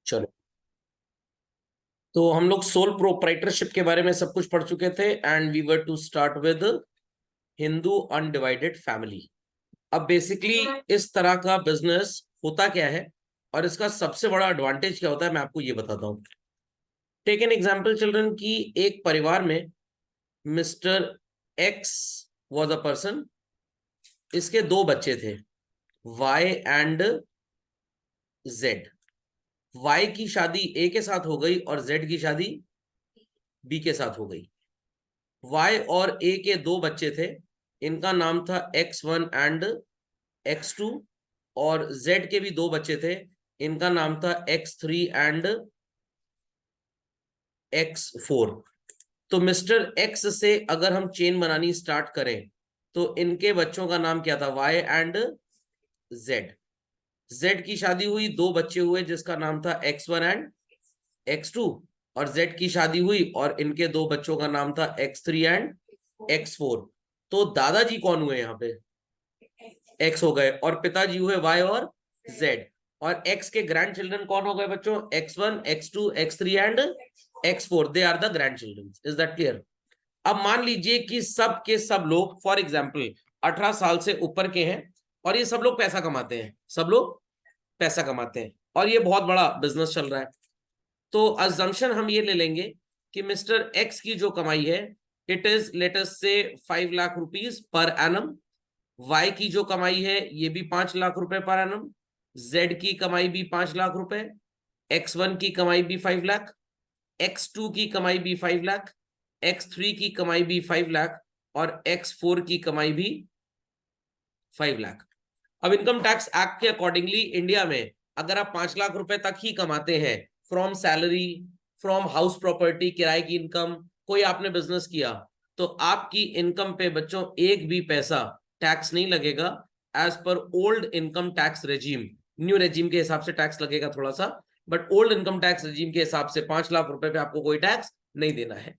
चलो, तो हम लोग सोल प्रोप्राइटरशिप के बारे में सब कुछ पढ़ चुके थे and we were to start with Hindu undivided family. अब बेसिकली इस तरह का बिजनेस होता क्या है और इसका सबसे बड़ा एडवांटेज क्या होता है, मैं आपको ये बताता हूँ। टेक एन एग्जाम्पल चिल्ड्रन की एक परिवार में mister x was a person, इसके दो बच्चे थे वाई एंड जेड। वाई की शादी ए के साथ हो गई और जेड की शादी बी के साथ हो गई। वाई और ए के दो बच्चे थे, इनका नाम था x1 एंड x2, और जेड के भी दो बच्चे थे, इनका नाम था x3 एंड x4। तो मिस्टर एक्स से अगर हम चेन बनानी स्टार्ट करें तो इनके बच्चों का नाम क्या था, वाई एंड जेड। जेड की शादी हुई, दो बच्चे हुए जिसका नाम था x1 एंड x2, और जेड की शादी हुई और इनके दो बच्चों का नाम था x3 एंड x4। तो दादाजी कौन हुए यहाँ पे, x हो गए, और पिताजी हुए y और z, और x के ग्रैंड चिल्ड्रन कौन हो गए बच्चों, x1 x2 x3 and x4, they are the grand children. Is that clear? अब मान लीजिए कि सब के सब लोग फॉर एग्जाम्पल 18 साल से ऊपर के हैं और ये सब लोग पैसा कमाते हैं, सब लोग पैसा कमाते हैं और ये बहुत बड़ा बिजनेस चल रहा है। तो अजम्पशन हम ये ले लेंगे कि मिस्टर एक्स की जो कमाई है it is late us say 5 lakh rupees per annum. Y की जो कमाई है ये भी 5 लाख रुपए पर एनम। जेड की कमाई भी 5 लाख रुपए। x1 की कमाई भी 5 लाख। x2 की कमाई भी 5 लाख। x3 की कमाई भी 5 लाख और x4 की कमाई भी 5 लाख। अब इनकम टैक्स एक्ट के अकॉर्डिंगली इंडिया में अगर आप 5 लाख रुपए तक ही कमाते हैं from salary, from house property, किराए की इनकम, कोई आपने बिजनेस किया, तो आपकी इनकम पे बच्चों एक भी पैसा टैक्स नहीं लगेगा as per old income tax regime. New regime के हिसाब से टैक्स लगेगा थोड़ा सा, but old income tax regime के हिसाब से 5 लाख रुपए पे आपको कोई टैक्स नहीं देना है।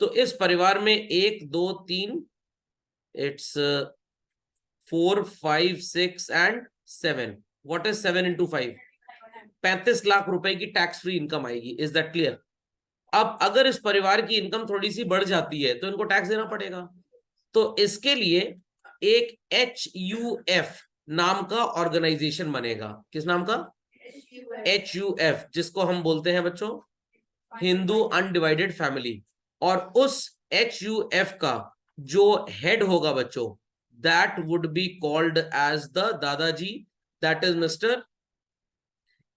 तो इस परिवार में 1 2 3, it's 4 5 6 and 7। What is 7 into 5? 35 lakh रुपए की टैक्स फ्री इनकम आएगी। Is that clear? अब अगर इस परिवार की इनकम थोड़ी सी बढ़ जाती है तो इनको टैक्स देना पड़ेगा। तो इसके लिए एक HUF नाम का ऑर्गेनाइजेशन बनेगा। किस नाम का? HUF, जिसको हम बोलते हैं बच्चों हिंदू अनडिवाइडेड फैमिली। और उस HUF का जो हेड होगा बच्चों, that would be called as the dadaji, that is mister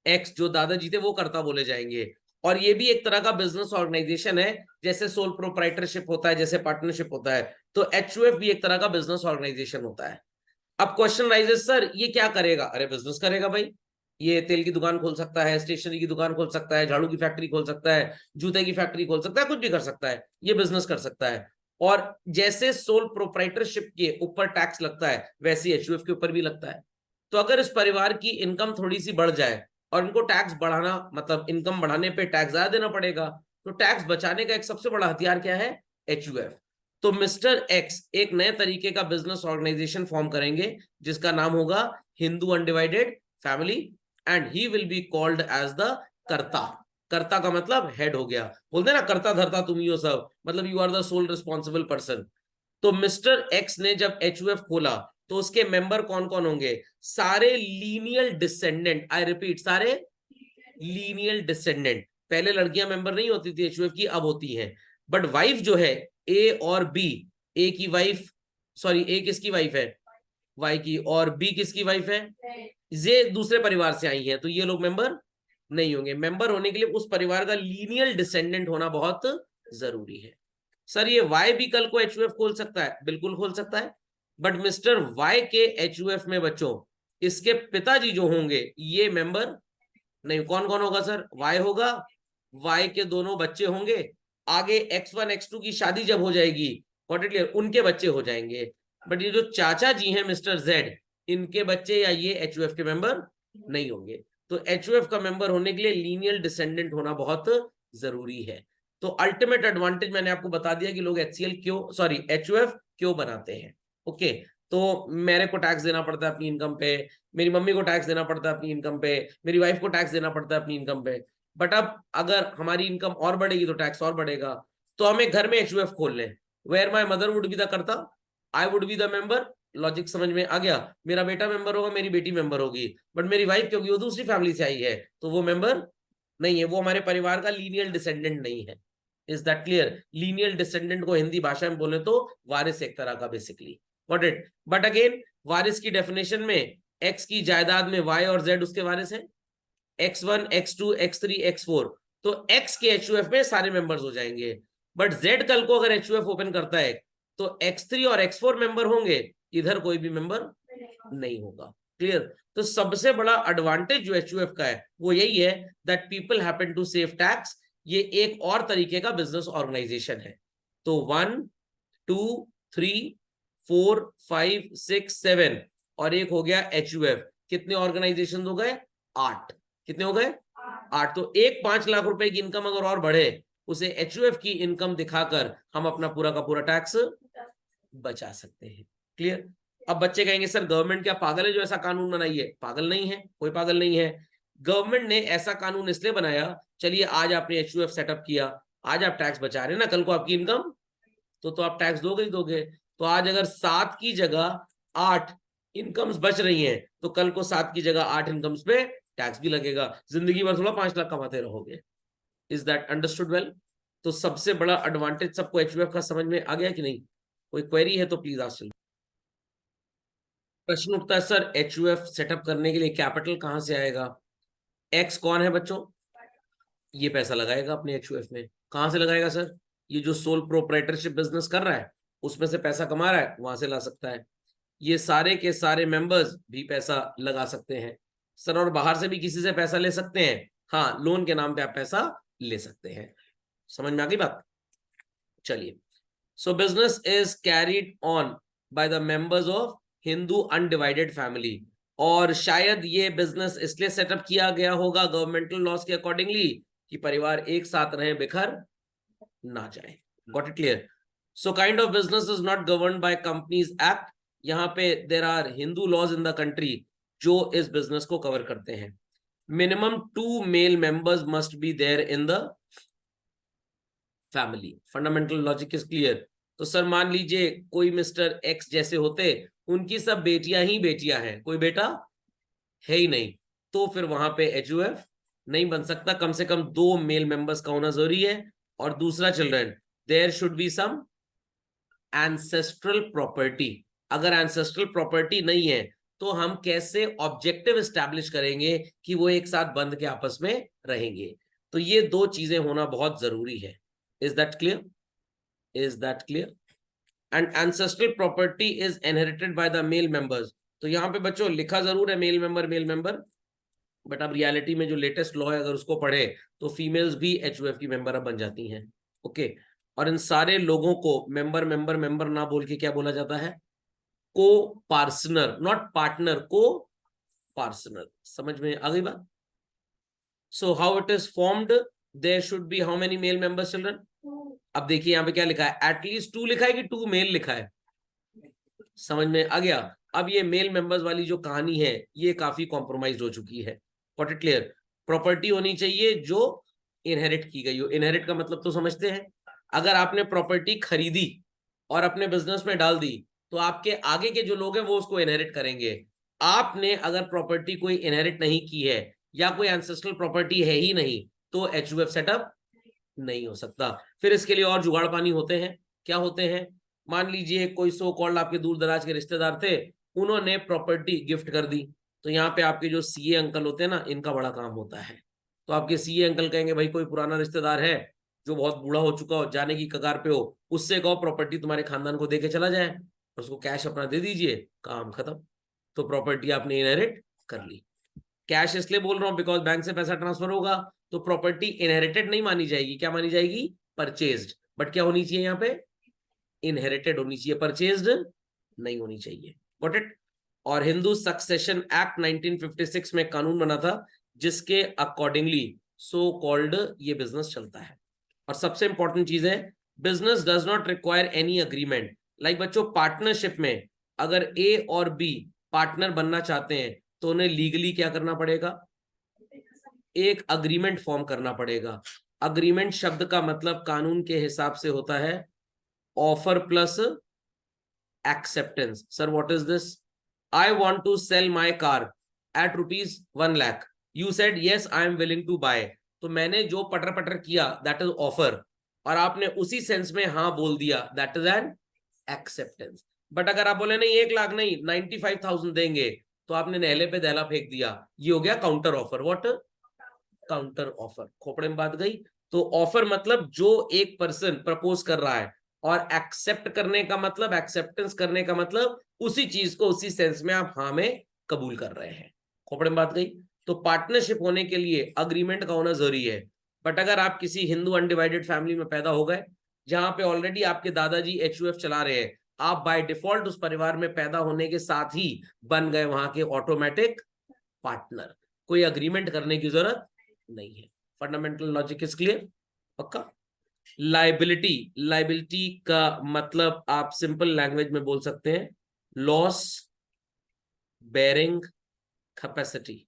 X. जो दादाजी थे वो कर्ता बोले जाएंगे। और ये भी एक तरह का बिजनेस ऑर्गेनाइजेशन है, जैसे सोल प्रोप्राइटरशिप होता है, जैसे पार्टनरशिप होता है, तो HUF भी एक तरह का बिजनेस ऑर्गेनाइजेशन होता है। अब क्वेश्चन राइजेस, सर ये क्या करेगा? अरे बिजनेस करेगा भाई, ये तेल की दुकान खोल सकता है, स्टेशनरी की दुकान खोल सकता है, झाड़ू की फैक्ट्री खोल सकता है, जूते की फैक्ट्री खोल सकता है, कुछ भी कर सकता है, ये बिजनेस कर सकता है। और जैसे सोल प्रोप्राइटरशिप के ऊपर टैक्स लगता है वैसे HUF के ऊपर भी लगता है। तो अगर इस परिवार की इनकम थोड़ी सी बढ़ जाए और इनको टैक्स बढ़ाना, मतलब इनकम बढ़ाने पे टैक्स ज्यादा देना पड़ेगा, तो टैक्स बचाने का एक सबसे बड़ा हथियार क्या है? HUF। तो मिस्टर एक्स एक नए तरीके का बिजनेस ऑर्गेनाइजेशन फॉर्म करेंगे जिसका नाम होगा Hindu undivided family, and he will be called as the karta. कर्ता का मतलब हेड हो गया, बोलते ना कर्ता धर्ता तुम ही हो सब, मतलब you are the sole responsible person. तो मिस्टर एक्स ने जब HUF खोला तो उसके मेंबर कौन कौन होंगे? सारे लीनियल डिसेंडेंट, आई रिपीट, सारे लीनियल डिसेंडेंट। पहले लड़कियां मेंबर नहीं होती थी HUF की, अब होती हैं। बट वाइफ जो है ए और बी, ए की वाइफ, सॉरी ए किसकी वाइफ है? वाई की। और बी किसकी वाइफ है? ये दूसरे परिवार से आई है, तो ये लोग मेंबर नहीं होंगे। मेंबर होने के लिए उस परिवार का लीनियल डिसेंडेंट होना बहुत जरूरी है। सर ये वाई भी कल को HUF खोल सकता है? बिल्कुल खोल सकता है, बट मिस्टर वाई के HUF में बच्चों इसके पिताजी जो होंगे ये मेंबर नहीं। कौन कौन होगा सर? वाई होगा, वाई के दोनों बच्चे होंगे, आगे x1 x2 की शादी जब हो जाएगी, उनके बच्चे हो जाएंगे। बट ये जो चाचा जी हैं मिस्टर जेड, इनके बच्चे या ये HUF के मेंबर नहीं होंगे। तो HUF का मेंबर होने के लिए लीनियल डिसेंडेंट होना बहुत जरूरी है। तो अल्टीमेट एडवांटेज मैंने आपको बता दिया कि लोग HCL क्यों, सॉरी HUF क्यों बनाते हैं। ओके, तो मेरे को टैक्स देना पड़ता है अपनी इनकम पे, मेरी मम्मी को टैक्स देना पड़ता है अपनी इनकम पे, मेरी वाइफ को टैक्स देना पड़ता है अपनी इनकम पे। बट अब अगर हमारी इनकम और बढ़ेगी तो टैक्स और बढ़ेगा। तो हमें घर में एचयूएफ खोल लें, where my mother would be the karta, I would be the member. Logic समझ में आ गया? मेरा बेटा मेंबर होगा, मेरी बेटी मेंबर होगी, बट मेरी वाइफ क्योंकि वो दूसरी फैमिली से आई है तो वो मेंबर नहीं है, वो हमारे परिवार का लीनियल डिसेंडेंट नहीं है। Is that clear? Lineal descendant को हिंदी भाषा में बोले तो वारिस एक तरह का basically. Got it? But again वारिस की डेफिनेशन में एक्स की जायदाद में वाई और जेड उसके वारिस हैं, x1 x2 x3 x4, तो x के एचयूएफ में सारे मेंबर्स हो जाएंगे। बट z कल को अगर एचयूएफ ओपन करता है तो x3 और x4 मेंबर होंगे, इधर कोई भी मेंबर नहीं होगा। क्लियर? तो सबसे बड़ा एडवांटेज जो एचयूएफ का है वो यही है that people happen to save tax. ये एक और तरीके का बिजनेस ऑर्गेनाइजेशन है। तो 1 2 3 4 5 6 7 और एक हो गया एचयूएफ। कितने ऑर्गेनाइजेशन हो गए? 8। कितने हो गए? 8। तो एक 5 लाख रुपए की इनकम अगर और बढ़े, उसे एचयूएफ की इनकम दिखाकर हम अपना पूरा का पूरा टैक्स बचा सकते हैं। क्लियर? अब बच्चे कहेंगे सर गवर्नमेंट क्या पागल है जो ऐसा कानून बनाई है? पागल नहीं है, कोई पागल नहीं है। गवर्नमेंट ने ऐसा कानून इसलिए बनाया, चलिए आज आपने एचयूएफ सेटअप किया, आज आप टैक्स बचा रहे हैं ना, कल को आपकी इनकम तो आप टैक्स दोगे ही दोगे। तो आज अगर 7 की जगह 8 इनकम्स बच रही हैं तो कल को 7 की जगह 8 इनकम्स पे टैक्स भी लगेगा। जिंदगी भर थोड़ा 5 लाख कमाते रहोगे। Is that understood well? तो सबसे बड़ा एडवांटेज सबको एचयूएफ का समझ में आ गया कि नहीं? कोई क्वेरी है तो प्लीज आस्क। प्रश्न उठता है सर एचयूएफ सेटअप करने के लिए कैपिटल कहां से आएगा? एक्स कौन है बच्चों? ये पैसा लगाएगा अपने एचयूएफ में। कहां से लगाएगा सर? ये जो सोल प्रोप्राइटरशिप बिजनेस कर रहा है उसमें से पैसा कमा रहा है, वहां से ला सकता है। ये सारे के सारे मेंबर्स भी पैसा लगा सकते हैं सर, और बाहर से भी किसी से पैसा ले सकते हैं। हाँ, लोन के नाम पे आप पैसा ले सकते हैं। समझ में आ गई बात? चलिए, सो business is carried on by the members of Hindu undivided family. और शायद ये बिजनेस इसलिए सेटअप किया गया होगा गवर्नमेंटल लॉस के अकॉर्डिंगली कि परिवार एक साथ रहे, बिखर ना जाए। Got it clear? So kind of business is not governed by companies act. यहाँ पे there are Hindu laws in the country जो इस बिजनेस को कवर करते हैं। Minimum 2 male members must be there in the family. Fundamental logic is clear? तो sir मान लीजिए कोई मिस्टर एक्स जैसे होते, उनकी सब बेटियां ही बेटियां हैं, कोई बेटा है ही नहीं, तो फिर वहां पे एचयूएफ नहीं बन सकता। कम से कम 2 मेल मेंबर्स का होना जरूरी है। और दूसरा children, there should be some ancestral property. अगर एंसेस्ट्रल प्रॉपर्टी नहीं है तो हम कैसे ऑब्जेक्टिव एस्टैब्लिश करेंगे कि वो एक साथ बंध के आपस में रहेंगे? तो ये 2 चीजें होना बहुत जरूरी है। Is that clear? Is that clear? And ancestral property is inherited by the male members. तो यहाँ पे बच्चों लिखा जरूर है मेल मेंबर, बट अब रियलिटी में जो लेटेस्ट लॉ है अगर उसको पढ़े तो फीमेल्स भी एचयूएफ की मेंबर अब बन जाती हैं। ओके? और इन सारे लोगों को मेंबर ना बोल के क्या बोला जाता है? Coparcener, not partner, coparcener. समझ में आ गई बात? So how it is formed? There should be how many male members children? अब देखिए यहाँ पे क्या लिखा है, एटलीस्ट 2 लिखा है कि 2 मेल लिखा है? समझ में आ गया? अब ये मेल मेंबर्स वाली जो कहानी है ये काफी कॉम्प्रोमाइज हो चुकी है। Got it clear? प्रॉपर्टी होनी चाहिए जो इनहेरिट की गई हो। इनहेरिट का मतलब तो समझते हैं? अगर आपने प्रॉपर्टी खरीदी और अपने बिजनेस में डाल दी तो आपके आगे के जो लोग हैं वो उसको इनहेरिट करेंगे। आपने अगर प्रॉपर्टी कोई इनहेरिट नहीं की है या कोई एंसेस्ट्रल प्रॉपर्टी है ही नहीं तो एचयूएफ सेटअप नहीं हो सकता। फिर इसके लिए और जुगाड़ पानी होते हैं। क्या होते हैं? मान लीजिए कोई सो कॉल्ड आपके दूर दराज के रिश्तेदार थे, उन्होंने प्रॉपर्टी गिफ्ट कर दी, तो यहाँ पे आपके जो सीए अंकल होते हैं ना, इनका बड़ा काम होता है। तो आपके सीए अंकल कहेंगे भाई कोई पुराना रिश्तेदार है जो बहुत बूढ़ा हो चुका हो, जाने की कगार पे हो, उससे कहो प्रॉपर्टी तुम्हारे खानदान को दे के चला जाए, उसको कैश अपना दे दीजिए, काम खत्म। तो प्रॉपर्टी आपने इनहेरिट कर ली। कैश इसलिए बोल रहा हूं बिकॉज बैंक से पैसा ट्रांसफर होगा तो प्रॉपर्टी इनहेरिटेड नहीं मानी जाएगी, क्या मानी जाएगी? परचेज्ड। बट क्या होनी चाहिए यहाँ पे? इनहेरिटेड होनी चाहिए, परचेज्ड नहीं होनी चाहिए। Got it? और हिंदू सक्सेशन एक्ट 1956 में कानून बना था जिसके अकॉर्डिंगली सो कॉल्ड ये बिजनेस चलता है। और सबसे इंपॉर्टेंट चीज है, business does not require any agreement. Like बच्चों पार्टनरशिप में अगर ए और बी पार्टनर बनना चाहते हैं तो उन्हें लीगली क्या करना पड़ेगा, एक अग्रीमेंट फॉर्म करना पड़ेगा। अग्रीमेंट शब्द का मतलब कानून के हिसाब से होता है offer plus acceptance. Sir what is this? I want to sell my car at ₹1,00,000, you said yes I am willing to buy. तो मैंने जो पटर पटर किया दैट इज ऑफर, और आपने उसी सेंस में हाँ बोल दिया that is an acceptance. But अगर आप बोले नहीं 1,00,000 नहीं 95,000 देंगे, तो आपने नहले पे दहला फेंक दिया, ये हो गया counter offer. What? Counter offer. खोपड़े में बात गई। तो ऑफर मतलब जो एक पर्सन प्रपोज कर रहा है, और एक्सेप्ट करने का मतलब, एक्सेप्टेंस करने का मतलब उसी चीज को उसी सेंस में आप हाँ में कबूल कर रहे हैं। खोपड़े में बात गई। तो पार्टनरशिप होने के लिए अग्रीमेंट का होना जरूरी है। बट अगर आप किसी हिंदू अनडिवाइडेड फैमिली में पैदा हो गए जहां पे ऑलरेडी आपके दादाजी HUF चला रहे हैं, आप बाय डिफॉल्ट उस परिवार में पैदा होने के साथ ही बन गए वहां के ऑटोमेटिक पार्टनर। कोई अग्रीमेंट करने की जरूरत नहीं है। Fundamental logic is clear? पक्का? लाइबिलिटी, लाइबिलिटी का मतलब आप सिंपल लैंग्वेज में बोल सकते हैं लॉस बेरिंग कैपेसिटी।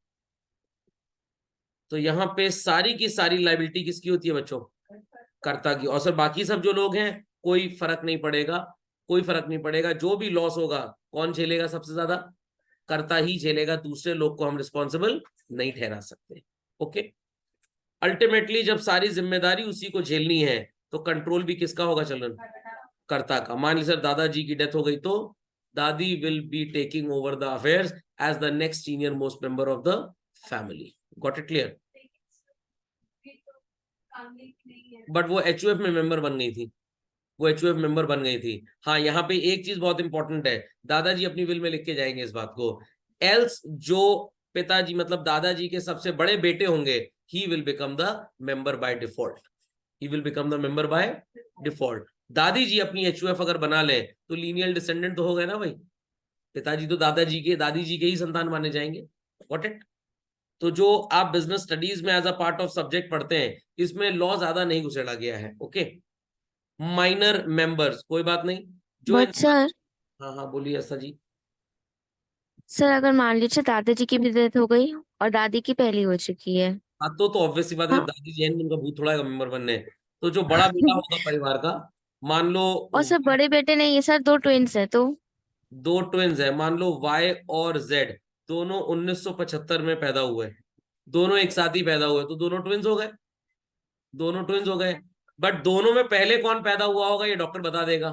तो यहां पे सारी की सारी लाइबिलिटी किसकी होती है बच्चों? कर्ता की। और सर बाकी सब जो लोग हैं कोई फर्क नहीं पड़ेगा, कोई फर्क नहीं पड़ेगा। जो भी लॉस होगा कौन झेलेगा सबसे ज्यादा? कर्ता ही झेलेगा, दूसरे लोग को हम रिस्पॉन्सिबल नहीं ठहरा सकते। ओके। अल्टीमेटली जब सारी जिम्मेदारी उसी को झेलनी है तो कंट्रोल भी किसका होगा चिल्ड्रन? कर्ता का। मान लीजिए सर दादाजी की डेथ हो गई तो दादी will be taking over the affairs as the next senior most member of the family. Got it clear? But वो HUF में मेंबर बन गई थी, वो HUF मेंबर बन गई थी। हाँ यहाँ पे एक चीज बहुत इंपॉर्टेंट है, दादाजी अपनी विल में लिख के जाएंगे इस बात को। एल्स जो पिताजी मतलब दादाजी के सबसे बड़े बेटे होंगे, he will become the member by default, he will become the member by default. दादी जी अपनी HUF अगर बना ले तो लीनियल डिसेंडेंट तो हो गए ना भाई, पिताजी तो दादाजी के दादी जी के ही संतान माने जाएंगे। What it? तो जो आप बिजनेस स्टडीज में as a part of subject पढ़ते हैं इसमें लॉ ज्यादा नहीं घुसेड़ा गया है। ओके। माइनर मेंबर्स कोई बात नहीं, जो बट सर, हाँ हाँ बोलिए ऐसा जी। अगर मान लीजिए दादाजी की भी डेथ हो गई और दादी की पहली हो चुकी है। हाँ तो ऑब्वियस सी बात है, जब हाँ। दादी जी हैं उनका भूत थोड़ा है मेंबर बनने। तो जो बड़ा बेटा होगा परिवार का, मान लो और सर बड़े बेटे नहीं है सर, 2 ट्विंस है तो। दो ट्विंस है, मान लो Y और Z दोनों 1975 में पैदा हुए, दोनों एक साथ ही पैदा हुए, तो दोनों ट्विंस हो गए, दोनों ट्विंस हो गए। बट दोनों में पहले कौन पैदा हुआ होगा ये डॉक्टर बता देगा।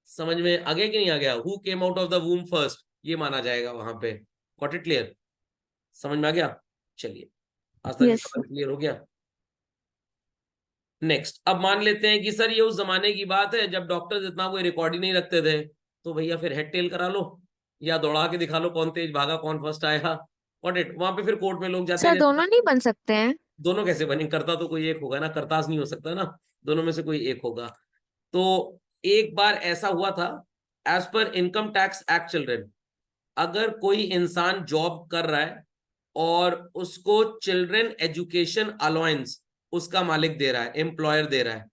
समझ में आ गया कि नहीं आ गया? Who came out of the वूम first, ये माना जाएगा वहां पे। Got it clear? समझ में आ गया? चलिए आज तक यस। इसका क्लियर हो गया। नेक्स्ट, अब मान लेते हैं कि सर ये उस जमाने की बात है जब डॉक्टर्स इतना कोई रिकॉर्ड ही नहीं रखते थे, तो भैया फिर हेड टेल करा लो या दौड़ा के दिखा लो कौन तेज भागा कौन फर्स्ट आया। What it? वहां पे फिर कोर्ट में लोग जाते सर हैं दोनों नहीं बन सकते हैं? दोनों कैसे बने? करता तो कोई एक होगा ना, करतास नहीं हो सकता ना, दोनों में से कोई एक होगा। तो एक बार ऐसा हुआ था, as per income tax act children, अगर कोई इंसान जॉब कर रहा है और उसको चिल्ड्रन एजुकेशन अलाउंस उसका मालिक दे रहा है, एम्प्लॉयर दे रहा है,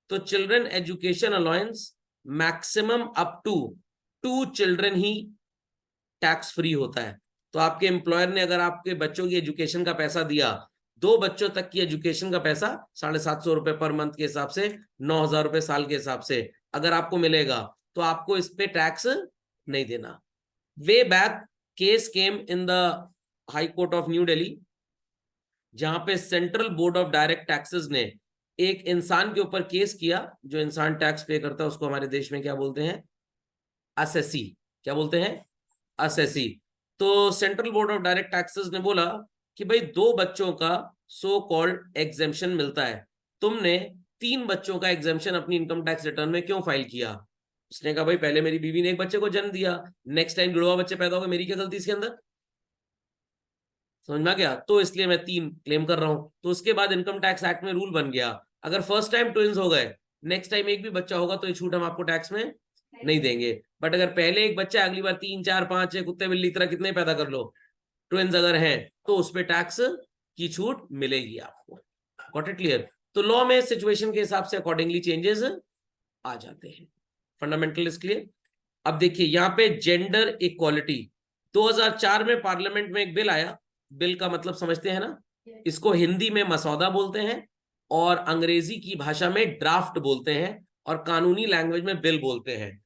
तो children education allowance maximum up to 2 children ही टैक्स फ्री होता है। तो आपके एम्प्लॉयर ने अगर आपके बच्चों की एजुकेशन का पैसा दिया, 2 बच्चों तक की एजुकेशन का पैसा 750 रुपए पर मंथ के हिसाब से, 9,000 रुपए साल के हिसाब से अगर आपको मिलेगा, तो आपको इस पे टैक्स नहीं देना। Way back case came in the high court of new Delhi, जहां पे central board of direct taxes ने एक इंसान के ऊपर केस किया। जो इंसान टैक्स पे करता है उसको हमारे देश में क्या बोलते हैं? असेसी। क्या बोलते हैं? असेसी। तो central board of direct taxes ने बोला कि भाई 2 बच्चों का सो कॉल्ड एग्जेम्पशन मिलता है, तुमने 3 बच्चों का एग्जेम्पशन अपनी इनकम टैक्स रिटर्न में क्यों फाइल किया? उसने कहा भाई पहले मेरी बीवी ने एक बच्चे को जन्म दिया, नेक्स्ट टाइम जुड़वा बच्चे पैदा हो गए, मेरी क्या गलती इसके अंदर? समझ में आ गया? तो इसलिए मैं 3 क्लेम कर रहा हूं। तो उसके बाद इनकम टैक्स एक्ट में रूल बन गया, अगर फर्स्ट टाइम ट्विंस हो गए, नेक्स्ट टाइम एक भी बच्चा होगा तो ये छूट हम आपको टैक्स में नहीं देंगे। बट अगर पहले एक बच्चा अगली बार 3 4 5 6 कुत्ते बिल्ली तरह कितने पैदा कर लो, ट्विंस अगर हैं, तो उस पर टैक्स की छूट मिलेगी आपको। Got it clear? तो लॉ में सिचुएशन के हिसाब से अकॉर्डिंगली चेंजेस आ जाते हैं। Fundamental is clear? अब देखिए यहाँ पे जेंडर इक्वालिटी 2004 में पार्लियामेंट में एक बिल आया, बिल का मतलब समझते हैं ना, इसको हिंदी में मसौदा बोलते हैं और अंग्रेजी की भाषा में ड्राफ्ट बोलते हैं और कानूनी लैंग्वेज में बिल बोलते हैं।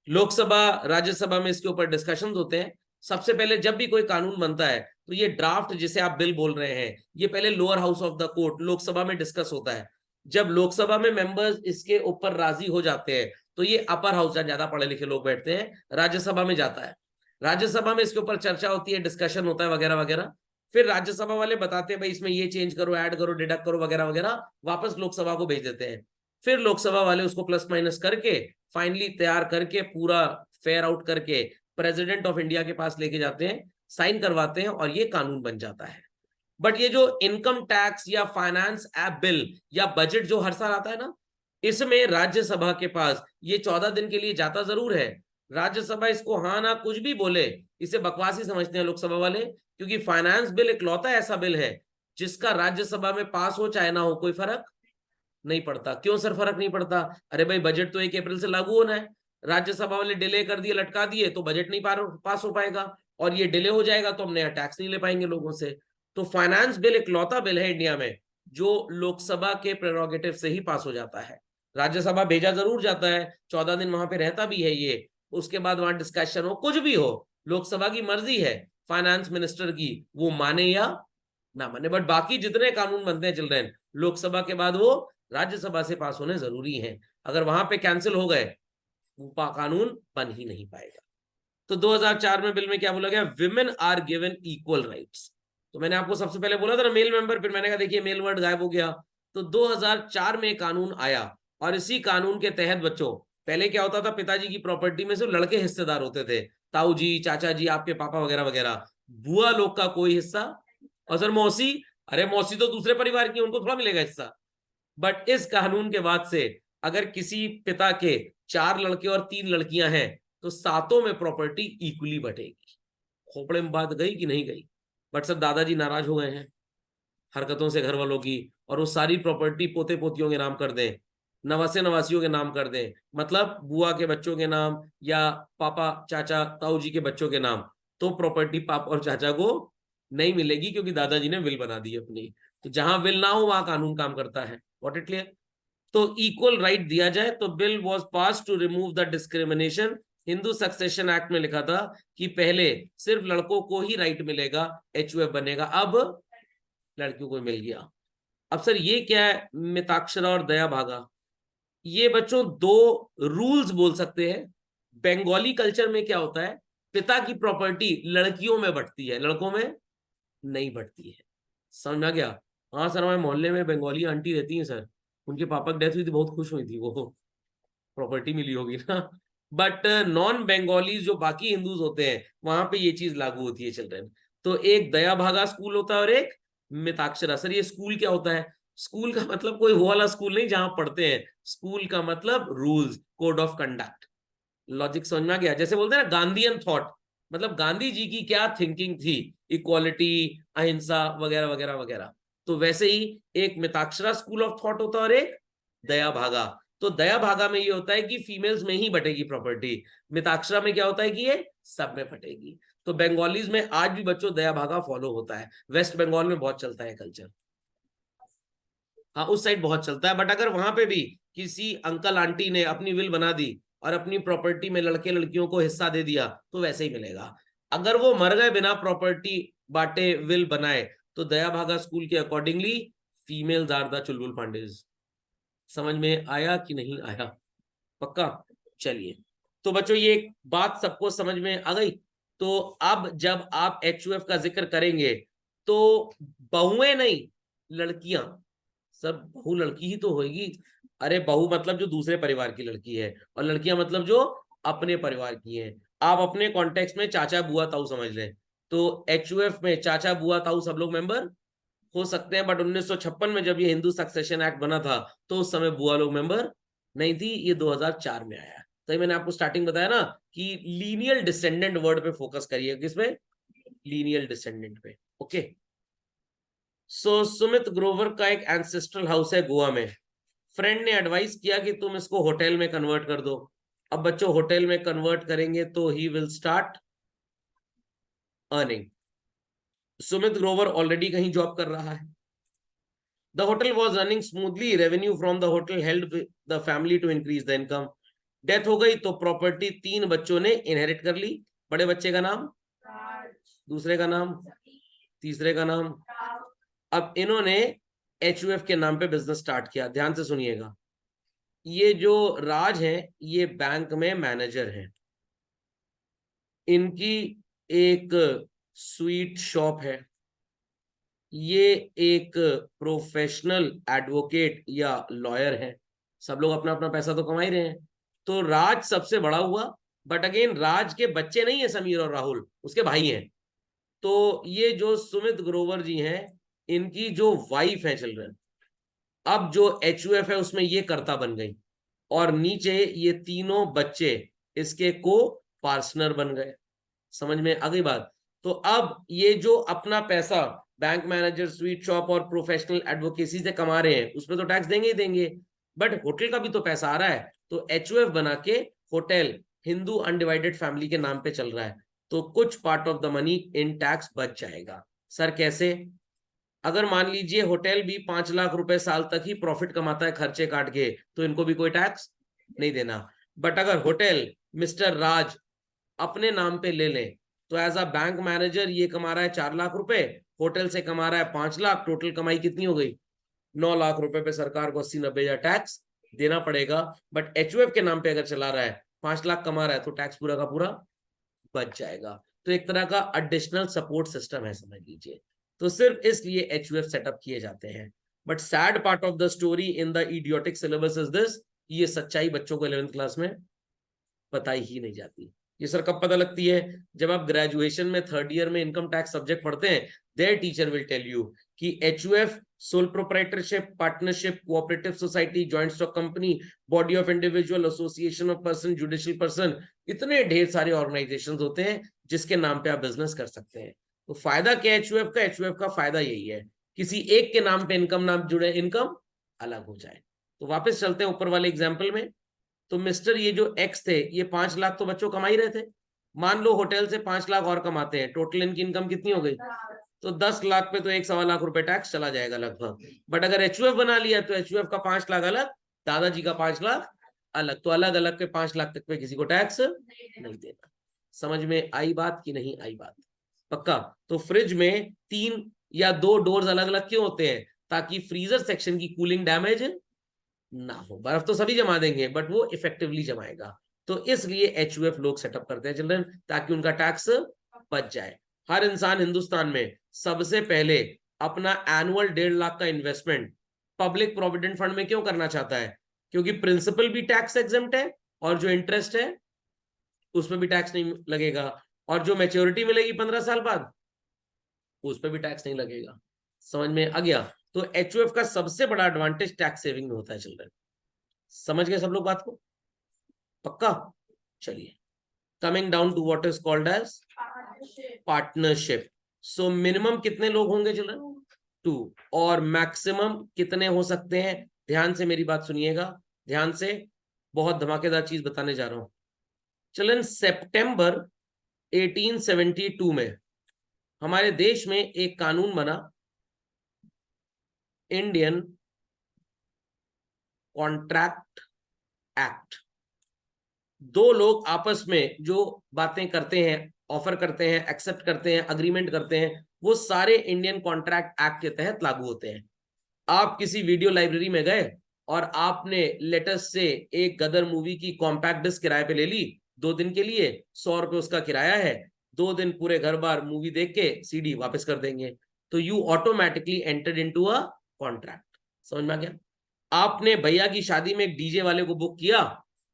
लोकसभा राज्यसभा में इसके ऊपर डिस्कशंस होते हैं। सबसे पहले जब भी कोई कानून बनता है तो ये ड्राफ्ट जिसे आप बिल बोल रहे हैं ये पहले lower house of the court Lok Sabha में डिस्कस होता है। जब लोकसभा में मेंबर्स इसके ऊपर राजी हो जाते हैं तो ये अपर हाउस, ज्यादा पढ़े लिखे लोग बैठते हैं, राज्यसभा में जाता है। राज्यसभा में इसके ऊपर चर्चा होती है, डिस्कशन होता है वगैरह वगैरह। फिर राज्यसभा वाले बताते हैं भाई इसमें ये चेंज करो, ऐड करो, डिडक्ट करो वगैरह वगैरह, वापस लोकसभा को भेज देते हैं। फिर लोकसभा वाले उसको प्लस माइनस करके फाइनली तैयार करके पूरा फेयर आउट करके प्रेसिडेंट ऑफ इंडिया के पास लेके जाते हैं, साइन करवाते हैं और ये कानून बन जाता है। बट ये जो इनकम टैक्स या फाइनेंस ऐप बिल या बजट जो हर साल आता है ना, इसमें राज्यसभा के पास ये 14 दिन के लिए जाता जरूर है। राज्यसभा इसको हाँ ना कुछ भी बोले, इसे बकवास ही समझते हैं लोकसभा वाले, क्योंकि फाइनेंस बिल इकलौता ऐसा बिल है जिसका राज्यसभा में पास हो चाहे ना हो कोई फर्क नहीं पड़ता। क्यों सर फर्क नहीं पड़ता? अरे भाई बजट तो 1 अप्रैल से लागू होना है, राज्यसभा वाले डिले कर दिए, लटका दिए तो बजट नहीं पास हो पाएगा, और ये डिले हो जाएगा तो हम नया टैक्स नहीं ले पाएंगे लोगों से। तो फाइनेंस बिल इकलौता बिल है इंडिया में जो लोकसभा के प्रेरोगेटिव से ही पास हो जाता है। राज्यसभा भेजा जरूर जाता है, 14 दिन वहां पे रहता भी है ये, उसके बाद वहां डिस्कशन हो कुछ भी हो, लोकसभा की मर्जी है फाइनेंस मिनिस्टर की, वो माने या ना माने। बट बाकी जितने कानून बनते हैं चिल्ड्रेन, लोकसभा के बाद वो राज्यसभा से पास होने जरूरी हैं। अगर वहां पे कैंसिल हो गए वो कानून बन ही नहीं पाएगा। तो 2004 में बिल में क्या बोला गया? Women are given equal rights. तो मैंने आपको सबसे पहले बोला था ना मेल मेंबर, फिर मैंने कहा देखिए मेल वर्ड गायब हो गया। तो 2004 में कानून आया और इसी कानून के तहत बच्चों, पहले क्या होता था, पिताजी की प्रॉपर्टी में सिर्फ लड़के हिस्सेदार होते थे, ताऊ जी, चाचा जी, आपके पापा वगैरह वगैरह, बुआ लोग का कोई हिस्सा, और सर मौसी, अरे मौसी तो दूसरे परिवार की, उनको थोड़ा मिलेगा हिस्सा। बट इस कानून के बाद से अगर किसी पिता के 4 लड़के और 3 लड़कियां हैं तो सातों में प्रॉपर्टी इक्वली बटेगी। खोपड़े में बात गई कि नहीं गई? बट सब दादाजी नाराज हो गए हैं हरकतों से घर वालों की, और वो सारी प्रॉपर्टी पोते पोतियों के नाम कर दें, नवासे नवासियों के नाम कर दें, मतलब बुआ के बच्चों के नाम या पापा चाचा ताऊ जी के बच्चों के नाम, तो प्रॉपर्टी पापा और चाचा को नहीं मिलेगी क्योंकि दादाजी ने विल बना दी अपनी। तो जहां विल ना हो वहां कानून काम करता है। What it clear? तो इक्वल राइट दिया जाए, तो bill was pass to remove the discrimination. Hindu succession act में लिखा था कि पहले सिर्फ लड़कों को ही राइट मिलेगा, एचयूएफ बनेगा, अब लड़कियों को मिल गया। अब सर ये क्या है, मिताक्षरा और दया भागा? ये बच्चों दो रूल्स बोल सकते हैं। बंगाली कल्चर में क्या होता है, पिता की प्रॉपर्टी लड़कियों में बंटती है, लड़कों में नहीं बंटती है। समझ में आ गया? हाँ सर, हमारे मोहल्ले में बंगाली आंटी रहती है सर, उनके पापा की डेथ हुई थी, बहुत खुश हुई थी वो, प्रॉपर्टी मिली होगी ना। बट नॉन बंगालीज जो बाकी हिंदूज होते हैं वहां पे ये चीज लागू होती है चिल्ड्रन। तो एक दया भागा स्कूल होता है और एक मिताक्षरा। सर ये स्कूल क्या होता है? स्कूल का मतलब कोई वो वाला स्कूल नहीं जहां पढ़ते हैं, स्कूल का मतलब rules, code of conduct. Logic समझ में आ गया? जैसे बोलते हैं ना गांधीयन थॉट, मतलब गांधी जी की क्या थिंकिंग थी, इक्वालिटी, अहिंसा वगैरह वगैरह वगैरह। तो वैसे ही एक मिताक्षरा स्कूल ऑफ थॉट होता है और एक दया भागा। तो दया भागा में ये होता है कि फीमेल्स में ही बटेगी प्रॉपर्टी, मिताक्षरा में क्या होता है कि ये सब में बटेगी। तो बंगालीज में आज भी बच्चों दया भागा फॉलो होता है, वेस्ट बंगाल में बहुत चलता है कल्चर, हाँ उस साइड बहुत चलता है। बट अगर वहां पे भी किसी अंकल आंटी ने अपनी विल बना दी और अपनी प्रॉपर्टी में लड़के लड़कियों को हिस्सा दे दिया तो वैसे ही मिलेगा। अगर वो मर गए बिना प्रॉपर्टी बांटे विल बनाए तो दया भागा स्कूल के अकॉर्डिंगली फीमेल्स आर द चुलबुल पांडेज। समझ में आया कि नहीं आया? पक्का? चलिए, तो बच्चों ये बात सबको समझ में आ गई। तो अब जब आप एचयूएफ का जिक्र करेंगे तो बहुएं नहीं, लड़कियां, सब बहू लड़की ही तो होगी। अरे बहू मतलब जो दूसरे परिवार की लड़की है, और लड़कियां मतलब जो अपने परिवार की है। आप अपने कॉन्टेक्स्ट में चाचा बुआ ताऊ समझ लें, तो एचयूएफ में चाचा बुआ ताऊ सब लोग मेंबर हो सकते हैं। बट 1956 में जब ये हिंदू सक्सेशन एक्ट बना था तो उस समय बुआ लोग मेंबर नहीं थी, ये 2004 में आया। तो मैंने आपको स्टार्टिंग बताया ना कि लीनियल डिसेंडेंट वर्ड पे फोकस करिए, किसमें? लीनियल डिसेंडेंट पे। ओके, सो सुमित ग्रोवर का एक एंसेस्ट्रल हाउस है गोवा में। फ्रेंड ने एडवाइस किया कि तुम इसको होटल में कन्वर्ट कर दो। अब बच्चों होटल में कन्वर्ट करेंगे तो he will start earning. Sumit Grover already कहीं जॉब कर रहा है। The hotel was running smoothly. Revenue from the hotel helped the family to increase the income. Death हो गई तो प्रॉपर्टी 3 बच्चों ने इनहेरिट कर ली। बड़े बच्चे का नाम, दूसरे का नाम, तीसरे का नाम। अब इन्होंने HUF के नाम पे बिजनेस स्टार्ट किया। ध्यान से सुनिएगा, ये जो राज हैं ये बैंक में मैनेजर हैं। इनकी एक स्वीट शॉप है। ये एक प्रोफेशनल एडवोकेट या लॉयर है। सब लोग अपना अपना पैसा तो कमा ही रहे हैं। तो राज सबसे बड़ा हुआ, बट अगेन राज के बच्चे नहीं है समीर और राहुल, उसके भाई हैं। तो ये जो सुमित ग्रोवर जी हैं, इनकी जो वाइफ है चिल्ड्रन, अब जो HUF है उसमें ये कर्ता बन गई, और नीचे ये तीनों बच्चे इसके को पार्टनर बन गए। समझ में आ गई बात? तो अब ये जो अपना पैसा बैंक मैनेजर, स्वीट शॉप और प्रोफेशनल एडवोकेसी से कमा रहे हैं, उसमें तो टैक्स देंगे ही देंगे, बट होटल का भी तो पैसा आ रहा है। तो HUF बना के होटल हिंदू अनडिवाइडेड फैमिली के नाम पे चल रहा है, तो कुछ part of the money in tax बच जाएगा। सर कैसे? अगर मान लीजिए होटल भी 5 लाख रुपए साल तक ही प्रॉफिट कमाता है खर्चे काट के, तो इनको भी कोई टैक्स नहीं देना। बट अगर होटल मिस्टर राज अपने नाम पे ले लें, तो एज अ बैंक मैनेजर ये कमा रहा है 4 लाख रुपए, होटल से कमा रहा है 5 लाख, टोटल कमाई कितनी हो गई? 9 लाख रुपए पे सरकार को 80-90 हजार टैक्स देना पड़ेगा। बट HUF के नाम पे अगर चला रहा है, 5 लाख कमा रहा है, तो टैक्स पूरा का पूरा बच जाएगा। तो एक तरह का एडिशनल सपोर्ट सिस्टम है, समझ लीजिए। तो सिर्फ इसलिए HUF सेटअप किए जाते हैं। But sad part of the story in the idiotic syllabus is this, ये सच्चाई बच्चों को 11th क्लास में बताई ही नहीं जाती। ये सर कब पता लगती है? जब आप ग्रेजुएशन में 3rd ईयर में इनकम टैक्स सब्जेक्ट पढ़ते हैं, there teacher will tell you कि HUF, sole proprietorship, partnership, cooperative society, joint stock company, body of individual, association of person, judicial person, इतने ढेर सारे ऑर्गेनाइजेशन होते हैं जिसके नाम पे आप बिजनेस कर सकते हैं। तो फायदा क्या है HUF का फायदा यही है, किसी एक के नाम पे इनकम नाम जुड़े, इनकम अलग हो जाए। तो वापस चलते हैं ऊपर वाले एग्जाम्पल में। तो मिस्टर ये जो एक्स थे, ये 5 लाख तो बच्चों कमा ही रहे थे। मान लो होटल से 5 लाख और कमाते हैं, टोटल इनकी इनकम कितनी हो गई? तो 10 लाख पे तो 1.25 लाख रुपए टैक्स चला जाएगा लगभग। बट अगर HUF बना लिया तो HUF का 5 लाख अलग, दादाजी का 5 लाख अलग, तो अलग अलग के 5 लाख तक पे किसी को टैक्स नहीं देना। समझ में आई बात कि नहीं आई बात? पक्का? तो फ्रिज में 3 या 2 डोर्स अलग अलग क्यों होते हैं? ताकि फ्रीजर सेक्शन की कूलिंग डैमेज ना हो। बर्फ तो सभी जमा देंगे, बट वो इफेक्टिवली जमाएगा। तो इसलिए HUF लोग सेटअप करते हैं चिल्ड्रन, ताकि उनका टैक्स बच जाए। हर इंसान हिंदुस्तान में सबसे पहले अपना एनुअल 1.5 लाख का इन्वेस्टमेंट पब्लिक प्रोविडेंट फंड में क्यों करना चाहता है? क्योंकि प्रिंसिपल भी टैक्स एग्जेम्प्ट है, और जो इंटरेस्ट है उसमें भी टैक्स नहीं लगेगा, और जो मैच्योरिटी मिलेगी 15 साल बाद, उस पर भी टैक्स नहीं लगेगा। समझ में आ गया? तो HUF का सबसे बड़ा एडवांटेज टैक्स सेविंग में होता है चिल्ड्रन। समझ गए सब लोग बात को? पक्का? चलिए, coming down to what is called as partnership. So minimum कितने लोग होंगे चिल्ड्रन? 2। और मैक्सिमम कितने हो सकते हैं? ध्यान से मेरी बात सुनिएगा, ध्यान से, बहुत धमाकेदार चीज बताने जा रहा हूं चिल्ड्रन। सितंबर 1872 में हमारे देश में एक कानून बना, इंडियन कॉन्ट्रैक्ट एक्ट। 2 लोग आपस में जो बातें करते हैं, ऑफर करते हैं, एक्सेप्ट करते हैं, अग्रीमेंट करते हैं, वो सारे इंडियन कॉन्ट्रैक्ट एक्ट के तहत लागू होते हैं। आप किसी वीडियो लाइब्रेरी में गए और आपने लेटेस्ट से एक गदर मूवी की कॉम्पैक्ट डिस्क किराए पे ले ली 2 दिन के लिए, 100 रुपए उसका किराया है, 2 दिन पूरे घर बार मूवी देख के CD वापस कर देंगे, तो you automatically entered into a contract. समझ में आ गया? आपने भैया की शादी में एक डीजे वाले को बुक किया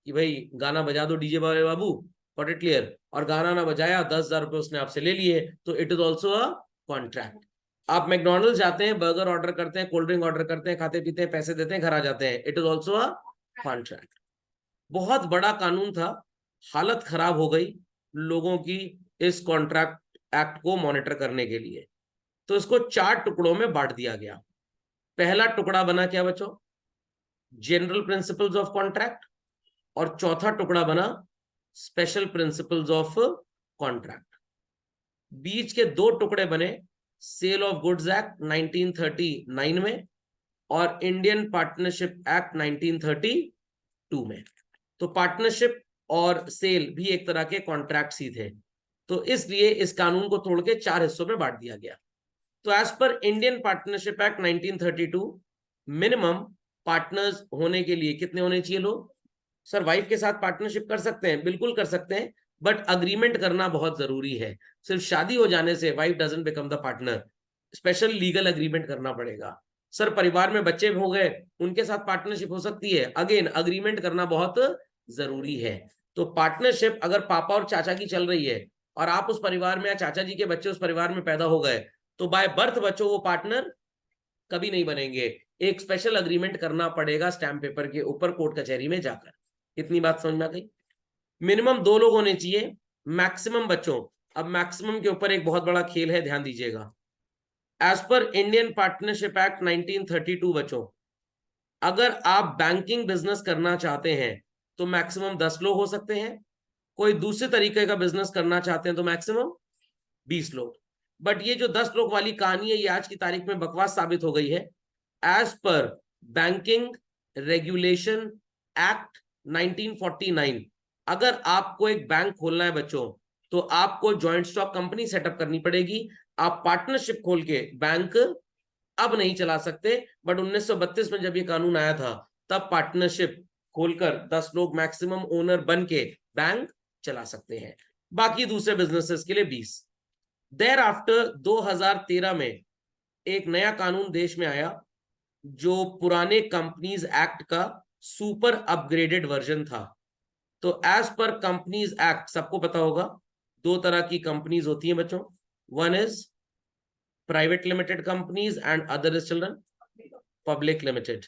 कि भाई गाना बजा दो डीजे वाले बाबू, गॉट इट क्लियर, और गाना ना बजाया, 10,000 रुपए उसने आपसे ले लिए, तो it is also a contract. आप मैकडोनल्ड्स जाते हैं, बर्गर ऑर्डर करते हैं, कोल्ड ड्रिंक ऑर्डर करते हैं, खाते पीते हैं, पैसे देते हैं, घर आ जाते हैं, it is also a contract. बहुत बड़ा कानून था, हालत खराब हो गई लोगों की इस कॉन्ट्रैक्ट एक्ट को मॉनिटर करने के लिए, तो इसको 4 टुकड़ों में बांट दिया गया। पहला टुकड़ा बना क्या बच्चों? जनरल प्रिंसिपल्स ऑफ कॉन्ट्रैक्ट, और चौथा टुकड़ा बना स्पेशल प्रिंसिपल्स ऑफ कॉन्ट्रैक्ट। बीच के दो टुकड़े बने सेल ऑफ गुड्स एक्ट 1939 में और इंडियन पार्टनरशिप एक्ट 1932 में। तो पार्टनरशिप और सेल भी एक तरह के कॉन्ट्रैक्ट्स ही थे, तो इसलिए इस कानून को तोड़ के 4 हिस्सों में बांट दिया गया। तो as per Indian partnership act 1932 minimum partners होने के लिए कितने होने चाहिए लोग? सर वाइफ के साथ पार्टनरशिप कर सकते हैं, बिल्कुल कर सकते हैं, बट अग्रीमेंट करना बहुत जरूरी है। सिर्फ शादी हो जाने से wife doesn't become the partner, special legal agreement करना पड़ेगा। सर परिवार में बच्चे हो गए, उनके साथ पार्टनरशिप हो सकती है, अगेन अग्रीमेंट करना बहुत जरूरी है। तो पार्टनरशिप अगर पापा और चाचा की चल रही है और आप उस परिवार में या चाचा जी के बच्चे उस परिवार में पैदा हो गए, तो बाय बर्थ बच्चों वो पार्टनर कभी नहीं बनेंगे, एक स्पेशल अग्रीमेंट करना पड़ेगा स्टैम्प पेपर के ऊपर कोर्ट कचहरी में जाकर। इतनी बात समझ में आ गई? मिनिमम 2 लोग होने चाहिए, मैक्सिमम बच्चों। अब मैक्सिमम के ऊपर एक बहुत बड़ा खेल है, ध्यान दीजिएगा। As per Indian partnership act 1932 बच्चों, अगर आप बैंकिंग बिजनेस करना चाहते हैं तो मैक्सिमम 10 लोग हो सकते हैं, कोई दूसरे तरीके का बिजनेस करना चाहते हैं तो मैक्सिमम 20 लोग। बट ये जो 10 लोग वाली कहानी है ये आज की तारीख में बकवास साबित हो गई है। As per banking regulation act 1949, अगर आपको एक बैंक खोलना है बच्चों तो आपको ज्वाइंट स्टॉक कंपनी सेटअप करनी पड़ेगी। आप पार्टनरशिप खोल के बैंक अब नहीं चला सकते, बट 1932 में जब ये कानून आया था तब पार्टनरशिप खोलकर 10 लोग मैक्सिमम ओनर बन के बैंक चला सकते हैं, बाकी दूसरे बिजनेसेस के लिए 20। देयर आफ्टर 2013 में एक नया कानून देश में आया जो पुराने कंपनीज एक्ट का सुपर अपग्रेडेड वर्जन था। तो एज पर कंपनीज एक्ट सबको पता होगा 2 तरह की कंपनीज होती हैं बच्चों, one is private limited companies and other is children public limited.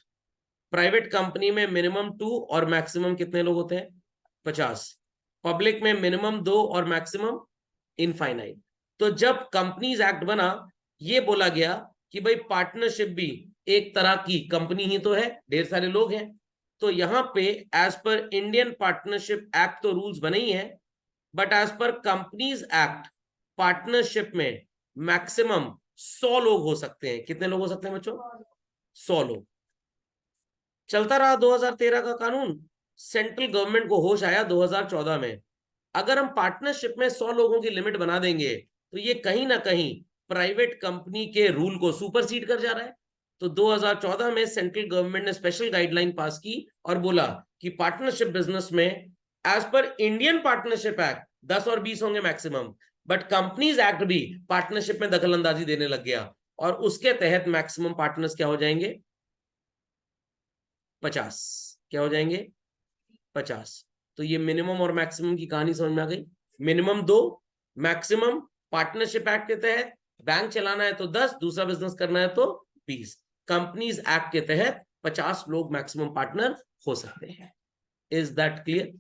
Private company में मिनिमम 2 और मैक्सिमम कितने लोग होते हैं? 50। पब्लिक में मिनिमम 2 और मैक्सिमम इनफाइनाइट। तो जब कंपनीज एक्ट बना ये बोला गया कि भाई पार्टनरशिप भी एक तरह की कंपनी ही तो है, ढेर सारे लोग हैं। तो यहां पे as per Indian partnership act तो रूल्स बने ही है, but as per companies act partnership में मैक्सिमम 100 लोग हो सकते हैं। कितने लोग हो सकते हैं बच्चों? 100 लोग। चलता रहा 2013 का कानून, सेंट्रल गवर्नमेंट को होश आया 2014 में, अगर हम पार्टनरशिप में 100 लोगों की लिमिट बना देंगे तो ये कहीं ना कहीं प्राइवेट कंपनी के रूल को सुपरसीड कर जा रहा है। तो 2014 में सेंट्रल गवर्नमेंट ने स्पेशल गाइडलाइन पास की और बोला कि पार्टनरशिप बिजनेस में as per Indian partnership act 10 और 20 होंगे मैक्सिमम, बट कंपनीज एक्ट भी पार्टनरशिप में दखल अंदाजी देने लग गया और उसके तहत मैक्सिमम पार्टनर्स क्या हो जाएंगे? 50। क्या हो जाएंगे? 50। तो ये मिनिमम और मैक्सिमम की कहानी समझ में आ गई। मिनिमम 2, मैक्सिमम पार्टनरशिप एक्ट के तहत बैंक चलाना है तो 10, दूसरा बिजनेस करना है तो 20। कंपनीज एक्ट के तहत 50 लोग मैक्सिमम पार्टनर हो सकते हैं। Is that clear?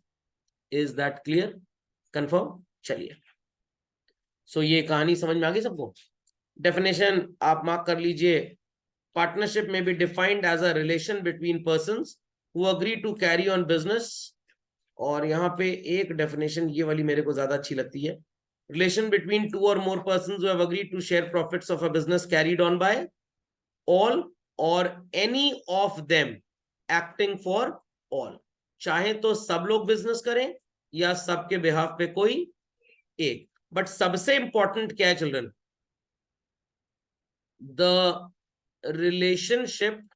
Is that clear? Confirm? चलिए, सो ये कहानी समझ में आ गई सबको। डेफिनेशन आप मार्क कर लीजिए। पार्टनरशिप में be defined as a relation between persons who agree to carry on business, और यहाँ पे एक डेफिनेशन ये वाली मेरे को ज्यादा अच्छी लगती है, relation between 2 or more persons who have agreed to share profits of a business carried on by all or any of them acting for all. चाहे तो सब लोग बिजनेस करें या सबके बिहाफ पे कोई एक, बट सबसे इंपॉर्टेंट क्या है children? The relationship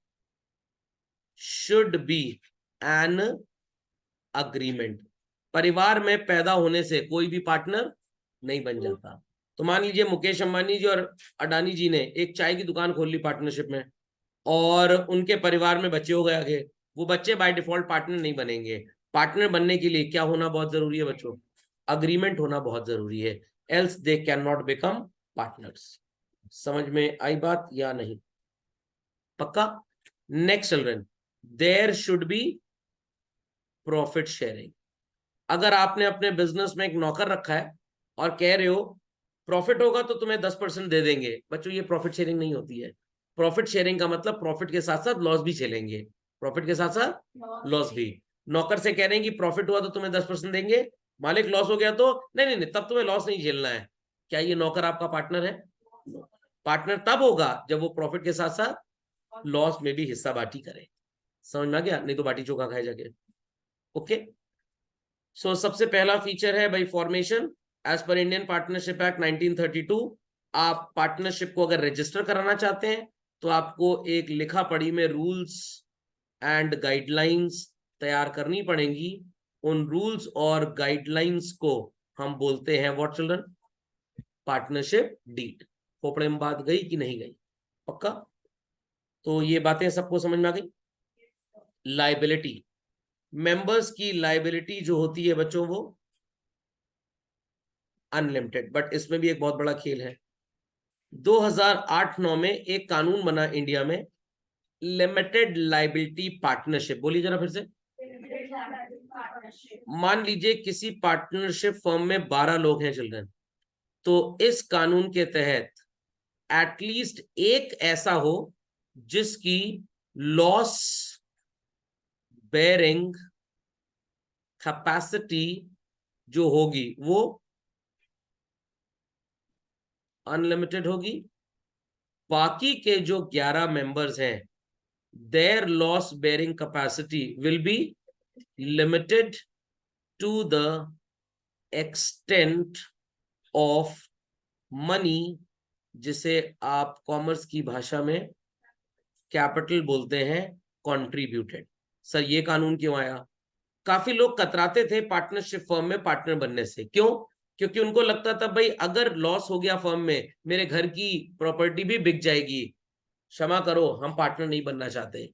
should be an agreement. परिवार में पैदा होने से कोई भी पार्टनर नहीं बन जाता। तो मान लीजिए मुकेश अंबानी जी और अडानी जी ने एक चाय की दुकान खोल ली पार्टनरशिप में और उनके परिवार में बच्चे हो गए आगे, वो बच्चे बाय डिफॉल्ट पार्टनर नहीं बनेंगे। पार्टनर बनने के लिए क्या होना बहुत जरूरी है बच्चों? अग्रीमेंट होना बहुत जरूरी है, else they can not become partners. समझ में आई बात या नहीं? पक्का? Next children, there should be profit sharing. अगर आपने अपने बिजनेस में एक नौकर रखा है और कह रहे हो प्रॉफिट होगा तो तुम्हें 10% दे देंगे, बच्चों ये प्रॉफिट शेयरिंग नहीं होती है। प्रॉफिट शेयरिंग का मतलब प्रॉफिट के साथ साथ लॉस भी झेलेंगे, प्रॉफिट के साथ साथ लॉस भी। नौकर से कह रहे हैं कि प्रॉफिट हुआ तो तुम्हें 10% देंगे, मालिक लॉस हो गया तो नहीं नहीं नहीं, तब तुम्हें लॉस नहीं झेलना है। क्या ये नौकर आपका पार्टनर है? पार्टनर तब होगा जब वो प्रॉफिट के साथ साथ लॉस में भी हिस्सा बांटी करे। समझ में आ गया? नहीं तो बाटी चोखा खाए जाके। ओके, सो सबसे पहला फीचर है भाई formation. As per Indian partnership act 1932, आप पार्टनरशिप को अगर रजिस्टर कराना चाहते हैं तो आपको एक लिखा पढ़ी में रूल्स एंड गाइडलाइंस तैयार करनी पड़ेंगी। उन रूल्स और गाइडलाइंस को हम बोलते हैं व्हाट चिल्ड्रन? Partnership deed. खोपड़े में बात गई कि नहीं गई? पक्का? तो ये बातें सबको समझ में आ गई? लाइबिलिटी, मेंबर्स की लाइबिलिटी जो होती है बच्चों वो अनलिमिटेड, बट इसमें भी एक बहुत बड़ा खेल है। 2008-9 में एक कानून बना इंडिया में, लिमिटेड लाइबिलिटी पार्टनरशिप। बोलिए जरा फिर से। मान लीजिए किसी पार्टनरशिप फर्म में 12 लोग हैं चिल्ड्रन, तो इस कानून के तहत एटलीस्ट एक ऐसा हो जिसकी लॉस बेयरिंग कैपेसिटी जो होगी वो अनलिमिटेड होगी। बाकी के जो 11 मेंबर्स हैं, their loss bearing capacity will be limited to the extent of money, जिसे आप कॉमर्स की भाषा में कैपिटल बोलते हैं, कंट्रीब्यूटेड। सर ये कानून क्यों आया? काफी लोग कतराते थे पार्टनरशिप फर्म में पार्टनर बनने से। क्यों? क्योंकि उनको लगता था भाई अगर लॉस हो गया फर्म में, मेरे घर की प्रॉपर्टी भी बिक जाएगी, क्षमा करो, हम पार्टनर नहीं बनना चाहते।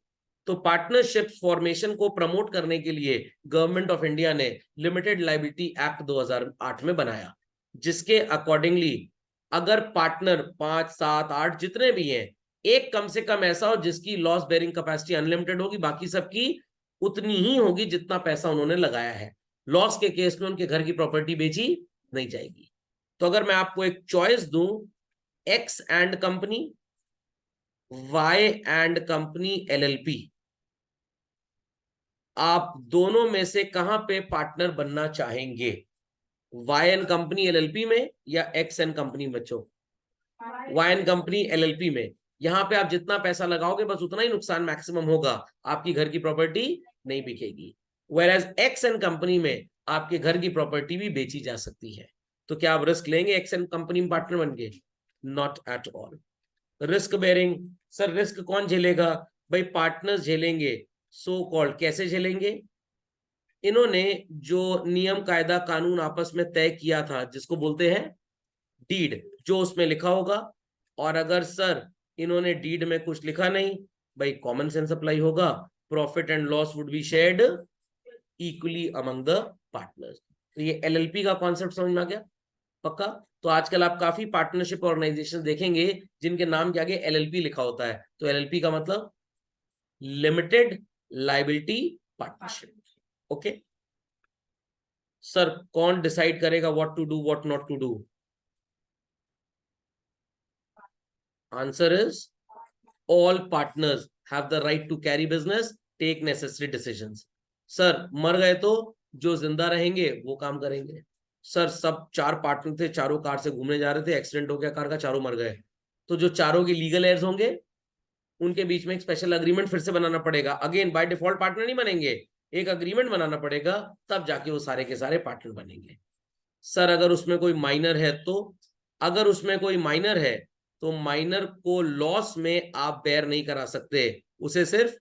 तो पार्टनरशिप फॉर्मेशन को प्रमोट करने के लिए गवर्नमेंट ऑफ इंडिया ने लिमिटेड लायबिलिटी एक्ट 2008 में बनाया, जिसके अकॉर्डिंगली अगर पार्टनर 5, 7, 8 जितने भी हैं, एक कम से कम ऐसा हो जिसकी लॉस बेयरिंग कैपेसिटी अनलिमिटेड होगी, बाकी सबकी उतनी ही होगी जितना पैसा उन्होंने लगाया है। लॉस के केस में उनके घर की प्रॉपर्टी बेची नहीं जाएगी। तो अगर मैं आपको एक चॉइस दूं, X and company, Y and company LLP, आप दोनों में से कहां पे पार्टनर बनना चाहेंगे? वाई एंड कंपनी एलएलपी में या एक्स एंड कंपनी? बच्चों वाई एंड कंपनी एलएलपी में। यहां पे आप जितना पैसा लगाओगे बस उतना ही नुकसान मैक्सिमम होगा, आपकी घर की प्रॉपर्टी नहीं बिकेगी। Whereas X and company में आपके घर की प्रॉपर्टी भी बेची जा सकती है। तो क्या आप रिस्क लेंगे एक्स एंड कंपनी में पार्टनर बन गए? Not at all. Risk bearing, sir risk कौन झेलेगा? भाई पार्टनर्स झेलेंगे। सो कॉल्ड कैसे झेलेंगे? इन्होंने जो नियम कायदा कानून आपस में तय किया था, जिसको बोलते हैं डीड, जो उसमें लिखा होगा। और अगर सर इन्होंने डीड में कुछ लिखा नहीं, भाई कॉमन सेंस अप्लाई होगा, profit and loss would be shared equally among the partners. तो ये एलएलपी का कॉन्सेप्ट समझ में आ गया? पक्का? तो आजकल आप काफी पार्टनरशिप ऑर्गेनाइजेशन देखेंगे जिनके नाम के आगे एलएलपी लिखा होता है। तो एलएलपी का मतलब limited liability partnership. Okay sir, कौन डिसाइड करेगा what to do what not to do? Answer is all partners have the right to carry business, take necessary decisions. Sir मर गए तो जो जिंदा रहेंगे वो काम करेंगे। सर सब 4 पार्टनर थे, चारों कार से घूमने जा रहे थे, एक्सीडेंट हो गया कार का, चारों मर गए, तो जो चारों के लीगल एयर्स होंगे उनके बीच में एक स्पेशल अग्रीमेंट फिर से बनाना पड़ेगा। अगेन बाय डिफॉल्ट पार्टनर नहीं बनेंगे, एक अग्रीमेंट बनाना पड़ेगा, तब जाके वो सारे के सारे पार्टनर बनेंगे। सर अगर उसमें कोई माइनर है तो? अगर उसमें कोई माइनर है तो माइनर को लॉस में आप बेयर नहीं करा सकते, उसे सिर्फ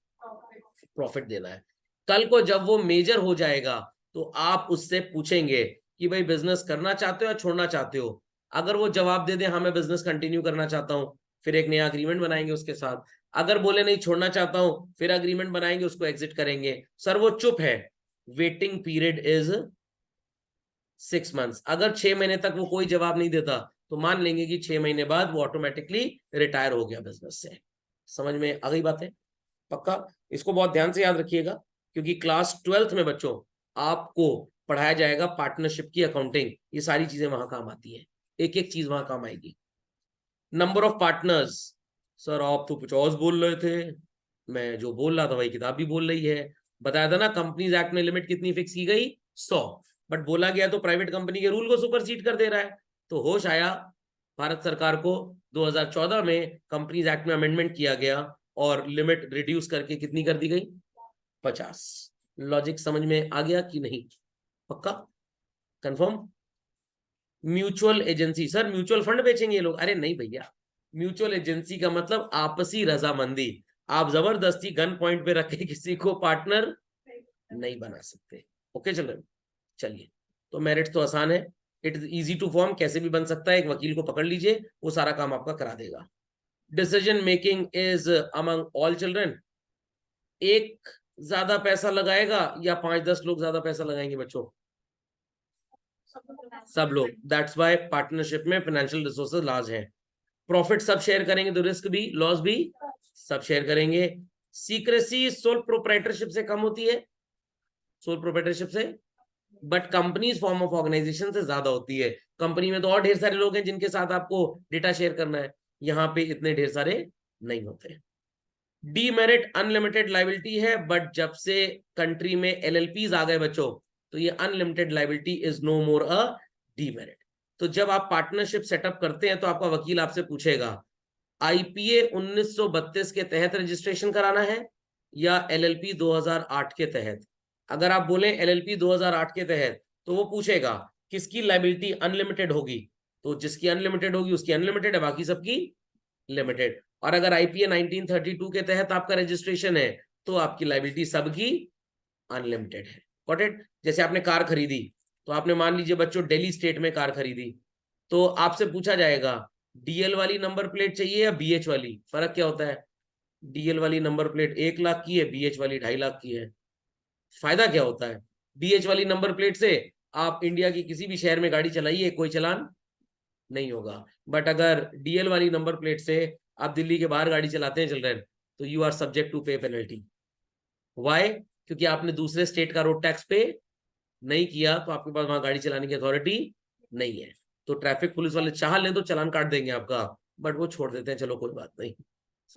प्रॉफिट देना है। कल को जब वो मेजर हो जाएगा तो आप उससे पूछेंगे कि भाई बिजनेस करना चाहते हो या छोड़ना चाहते हो? अगर वो जवाब दे दे हाँ मैं बिजनेस कंटिन्यू करना चाहता हूं, फिर एक नया अग्रीमेंट बनाएंगे उसके साथ। अगर बोले नहीं छोड़ना चाहता हूं, फिर अग्रीमेंट बनाएंगे, उसको एग्जिट करेंगे। सर वो चुप है, वेटिंग पीरियड इज 6 मंथ्स। अगर 6 महीने तक वो कोई जवाब नहीं देता तो मान लेंगे कि 6 महीने बाद वो ऑटोमेटिकली रिटायर हो गया बिजनेस से। समझ में आ गई बातें? पक्का? इसको बहुत ध्यान से याद रखिएगा, क्योंकि क्लास 12th में बच्चों आपको पढ़ाया जाएगा पार्टनरशिप की अकाउंटिंग। ये सारी चीजें वहां काम आती है, एक एक चीज वहां काम आएगी। नंबर ऑफ पार्टनर्स, सर आप तो कुछ और बोल रहे थे, मैं जो बोल रहा था वही किताब भी बोल रही है। बताया था ना, कंपनीज एक्ट में लिमिट कितनी फिक्स की गई, 100, बट बोला गया तो प्राइवेट कंपनी के रूल को सुपरसीड कर दे रहा है। तो होश आया भारत सरकार को, 2014 में कंपनीज एक्ट में अमेंडमेंट किया गया और लिमिट रिड्यूस करके कितनी कर दी गई, 50। लॉजिक समझ में आ गया कि नहीं, पक्का confirm. Mutual agency, sir mutual fund बेचेंगे ये लोग, अरे नहीं भैया, म्यूचुअल एजेंसी का मतलब आपसी रजामंदी। आप जबरदस्ती गन पॉइंट पे रख के किसी को पार्टनर नहीं बना सकते। ओके चलो, चलिए, तो मेरिट तो आसान है, it is easy to form, कैसे भी बन सकता है, एक वकील को पकड़ लीजिए, वो सारा काम आपका करा देगा। Decision making is among all children, एक ज्यादा पैसा लगाएगा या 5-10 लोग ज्यादा पैसा लगाएंगे बच्चों, सब लोग, दैट्स वाई पार्टनरशिप में फाइनेंशियल रिसोर्सेज लार्ज है। प्रॉफिट सब शेयर करेंगे तो रिस्क भी, लॉस भी सब शेयर करेंगे। सीक्रेसी सोल प्रोप्राइटरशिप से कम होती है, सोल प्रोप्राइटरशिप से, but companies form of organisation से ज्यादा होती है। कंपनी में तो और ढेर सारे लोग हैं जिनके साथ आपको डेटा शेयर करना है, यहाँ पे इतने ढेर सारे नहीं होते। डीमेरिट अनलिमिटेड लाइबिलिटी है, बट जब से कंट्री में एलएलपीज आ गए बच्चों, तो ये unlimited liability is no more a demerit. तो जब आप पार्टनरशिप सेटअप करते हैं तो आपका वकील आपसे पूछेगा आईपीए 1932 के तहत रजिस्ट्रेशन कराना है या एलएलपी 2008 के तहत। अगर आप बोले एलएलपी 2008 के तहत, तो वो पूछेगा किसकी लाइबिलिटी अनलिमिटेड होगी, तो जिसकी अनलिमिटेड होगी उसकी अनलिमिटेड है, बाकी सबकी लिमिटेड। और अगर आईपीए 1932 के तहत आपका रजिस्ट्रेशन है, तो आपकी लाइबिलिटी सबकी अनलिमिटेड है। Got it. जैसे आपने कार खरीदी, तो आपने मान लीजिए बच्चों दिल्ली स्टेट में कार खरीदी, तो आपसे पूछा जाएगा डीएल वाली नंबर प्लेट चाहिए या बीएच वाली, फर्क क्या होता है, डीएल वाली नंबर प्लेट 1 लाख की है, बीएच वाली 2.5 लाख की है। फायदा क्या होता है, बीएच वाली नंबर प्लेट से आप इंडिया की किसी भी शहर में गाड़ी चलाइए, कोई चलान नहीं होगा, बट अगर डीएल वाली नंबर प्लेट से आप दिल्ली के बाहर गाड़ी चलाते हैं चिल्ड्रन, तो यू आर सब्जेक्ट टू पे पेनल्टी। वाई, क्योंकि आपने दूसरे स्टेट का रोड टैक्स पे नहीं किया, तो आपके पास वहां गाड़ी चलाने की अथॉरिटी नहीं है। तो ट्रैफिक पुलिस वाले चाह लें तो चालान काट देंगे आपका, बट वो छोड़ देते हैं, चलो कोई बात नहीं।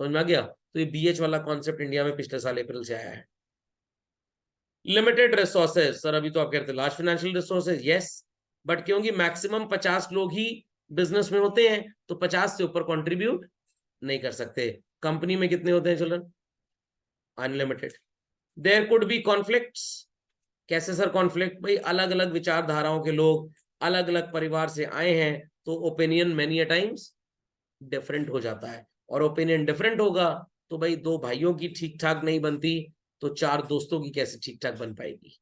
समझ में आ गया। तो ये बीएच वाला कॉन्सेप्ट इंडिया में पिछले साल अप्रैल से आया है। लिमिटेड रिसोर्सेज, सर अभी तो आप कहते हैं large financial resources, yes, but क्योंकि मैक्सिमम 50 लोग ही बिजनेस में होते हैं, तो 50 से ऊपर कंट्रीब्यूट नहीं कर सकते। कंपनी में कितने होते हैं children, unlimited. There could be conflicts, कैसे सर कॉन्फ्लिक्ट, भाई अलग अलग विचारधाराओं के लोग अलग अलग परिवार से आए हैं, तो opinion many a times different हो जाता है, और ओपिनियन डिफरेंट होगा तो भाई 2 भाइयों की ठीक ठाक नहीं बनती, तो 4 दोस्तों की कैसे ठीक ठाक बन पाएगी।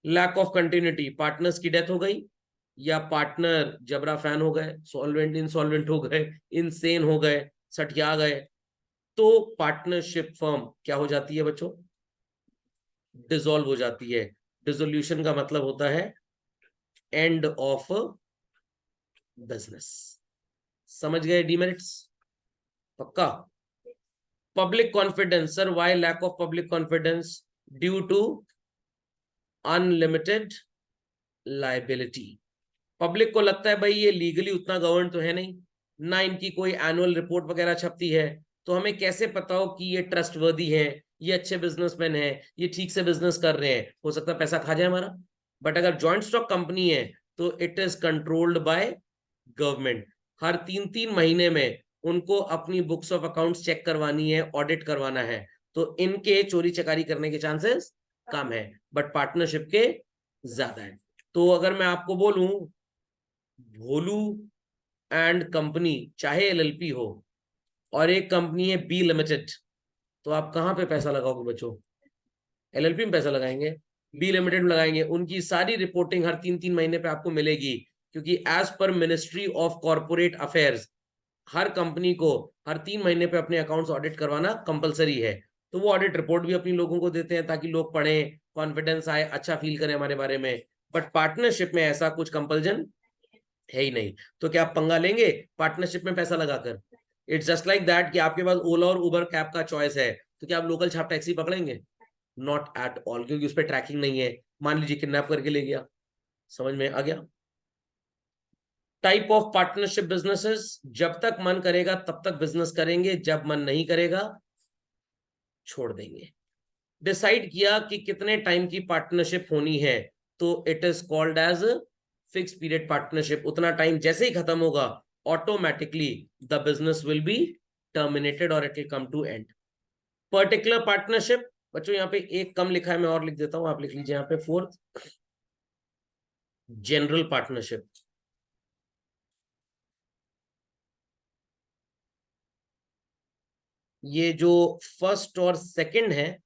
लैक ऑफ कंटिन्यूटी, पार्टनर्स की डेथ हो गई या पार्टनर जबरा फैन हो गए, सॉल्वेंट इंसॉल्वेंट हो गए, इनसेन हो गए, सठिया गए, तो पार्टनरशिप फर्म क्या हो जाती है बच्चों, डिसॉल्व हो जाती है। डिसोल्यूशन का मतलब होता है एंड ऑफ बिजनेस। समझ गए डीमेरिट्स, पक्का। Public confidence, sir why lack of public confidence, due to unlimited liability. Public को लगता है भाई ये लीगली उतना गवर्न तो है नहीं, ना इनकी कोई एनुअल रिपोर्ट वगैरह छपती है, तो हमें कैसे पता हो कि ये ट्रस्टवर्दी है, ये अच्छे बिजनेसमैन है, ये ठीक से बिजनेस कर रहे हैं, हो सकता है पैसा खा जाए हमारा। बट अगर जॉइंट स्टॉक कंपनी है, तो it is controlled by government. हर 3-3 महीने में उनको अपनी बुक्स ऑफ अकाउंट्स चेक करवानी है, ऑडिट करवाना है, तो इनके चोरी चकारी करने के चांसेस कम है, बट पार्टनरशिप के ज्यादा है। तो अगर मैं आपको बोलूं भोलू एंड कंपनी चाहे एलएलपी हो, और एक कंपनी है बी लिमिटेड, तो आप कहां पे पैसा लगाओगे बच्चों, एलएलपी में पैसा लगाएंगे, बी लिमिटेड में लगाएंगे। उनकी सारी रिपोर्टिंग हर 3-3 महीने पे आपको मिलेगी, क्योंकि as per ministry of corporate affairs हर कंपनी को हर 3 महीने पे अपने अकाउंट्स ऑडिट करवाना कंपलसरी है। तो वो ऑडिट रिपोर्ट भी अपनी लोगों को देते हैं ताकि लोग पढ़ें, कॉन्फिडेंस आए, अच्छा फील करें हमारे बारे में। बट पार्टनरशिप में ऐसा कुछ कंपल्जन है ही नहीं। तो क्या आप पंगा लेंगे पार्टनरशिप में पैसा लगाकर? इट्स जस्ट लाइक दैट कि आपके पास ओला और उबर कैब का चॉइस है, तो क्या आप लोकल छाप टैक्सी पकड़ेंगे? नॉट एट ऑल, क्योंकि उस पर ट्रैकिंग नहीं है, मान लीजिए किडनैप करके ले गया। समझ में आ गया। टाइप ऑफ पार्टनरशिप बिजनेसेस, जब तक मन करेगा तब तक बिजनेस करेंगे, जब मन नहीं करेगा छोड़ देंगे। डिसाइड किया कि कितने टाइम की पार्टनरशिप होनी है, तो it is called as fix period partnership. उतना टाइम जैसे ही खत्म होगा, automatically the business will be terminated और it will come to end. Particular partnership, बच्चों यहाँ पे एक कम लिखा है, मैं और लिख देता हूं, आप लिख लीजिए यहाँ पे 4th, जनरल पार्टनरशिप। ये जो फर्स्ट और सेकंड है,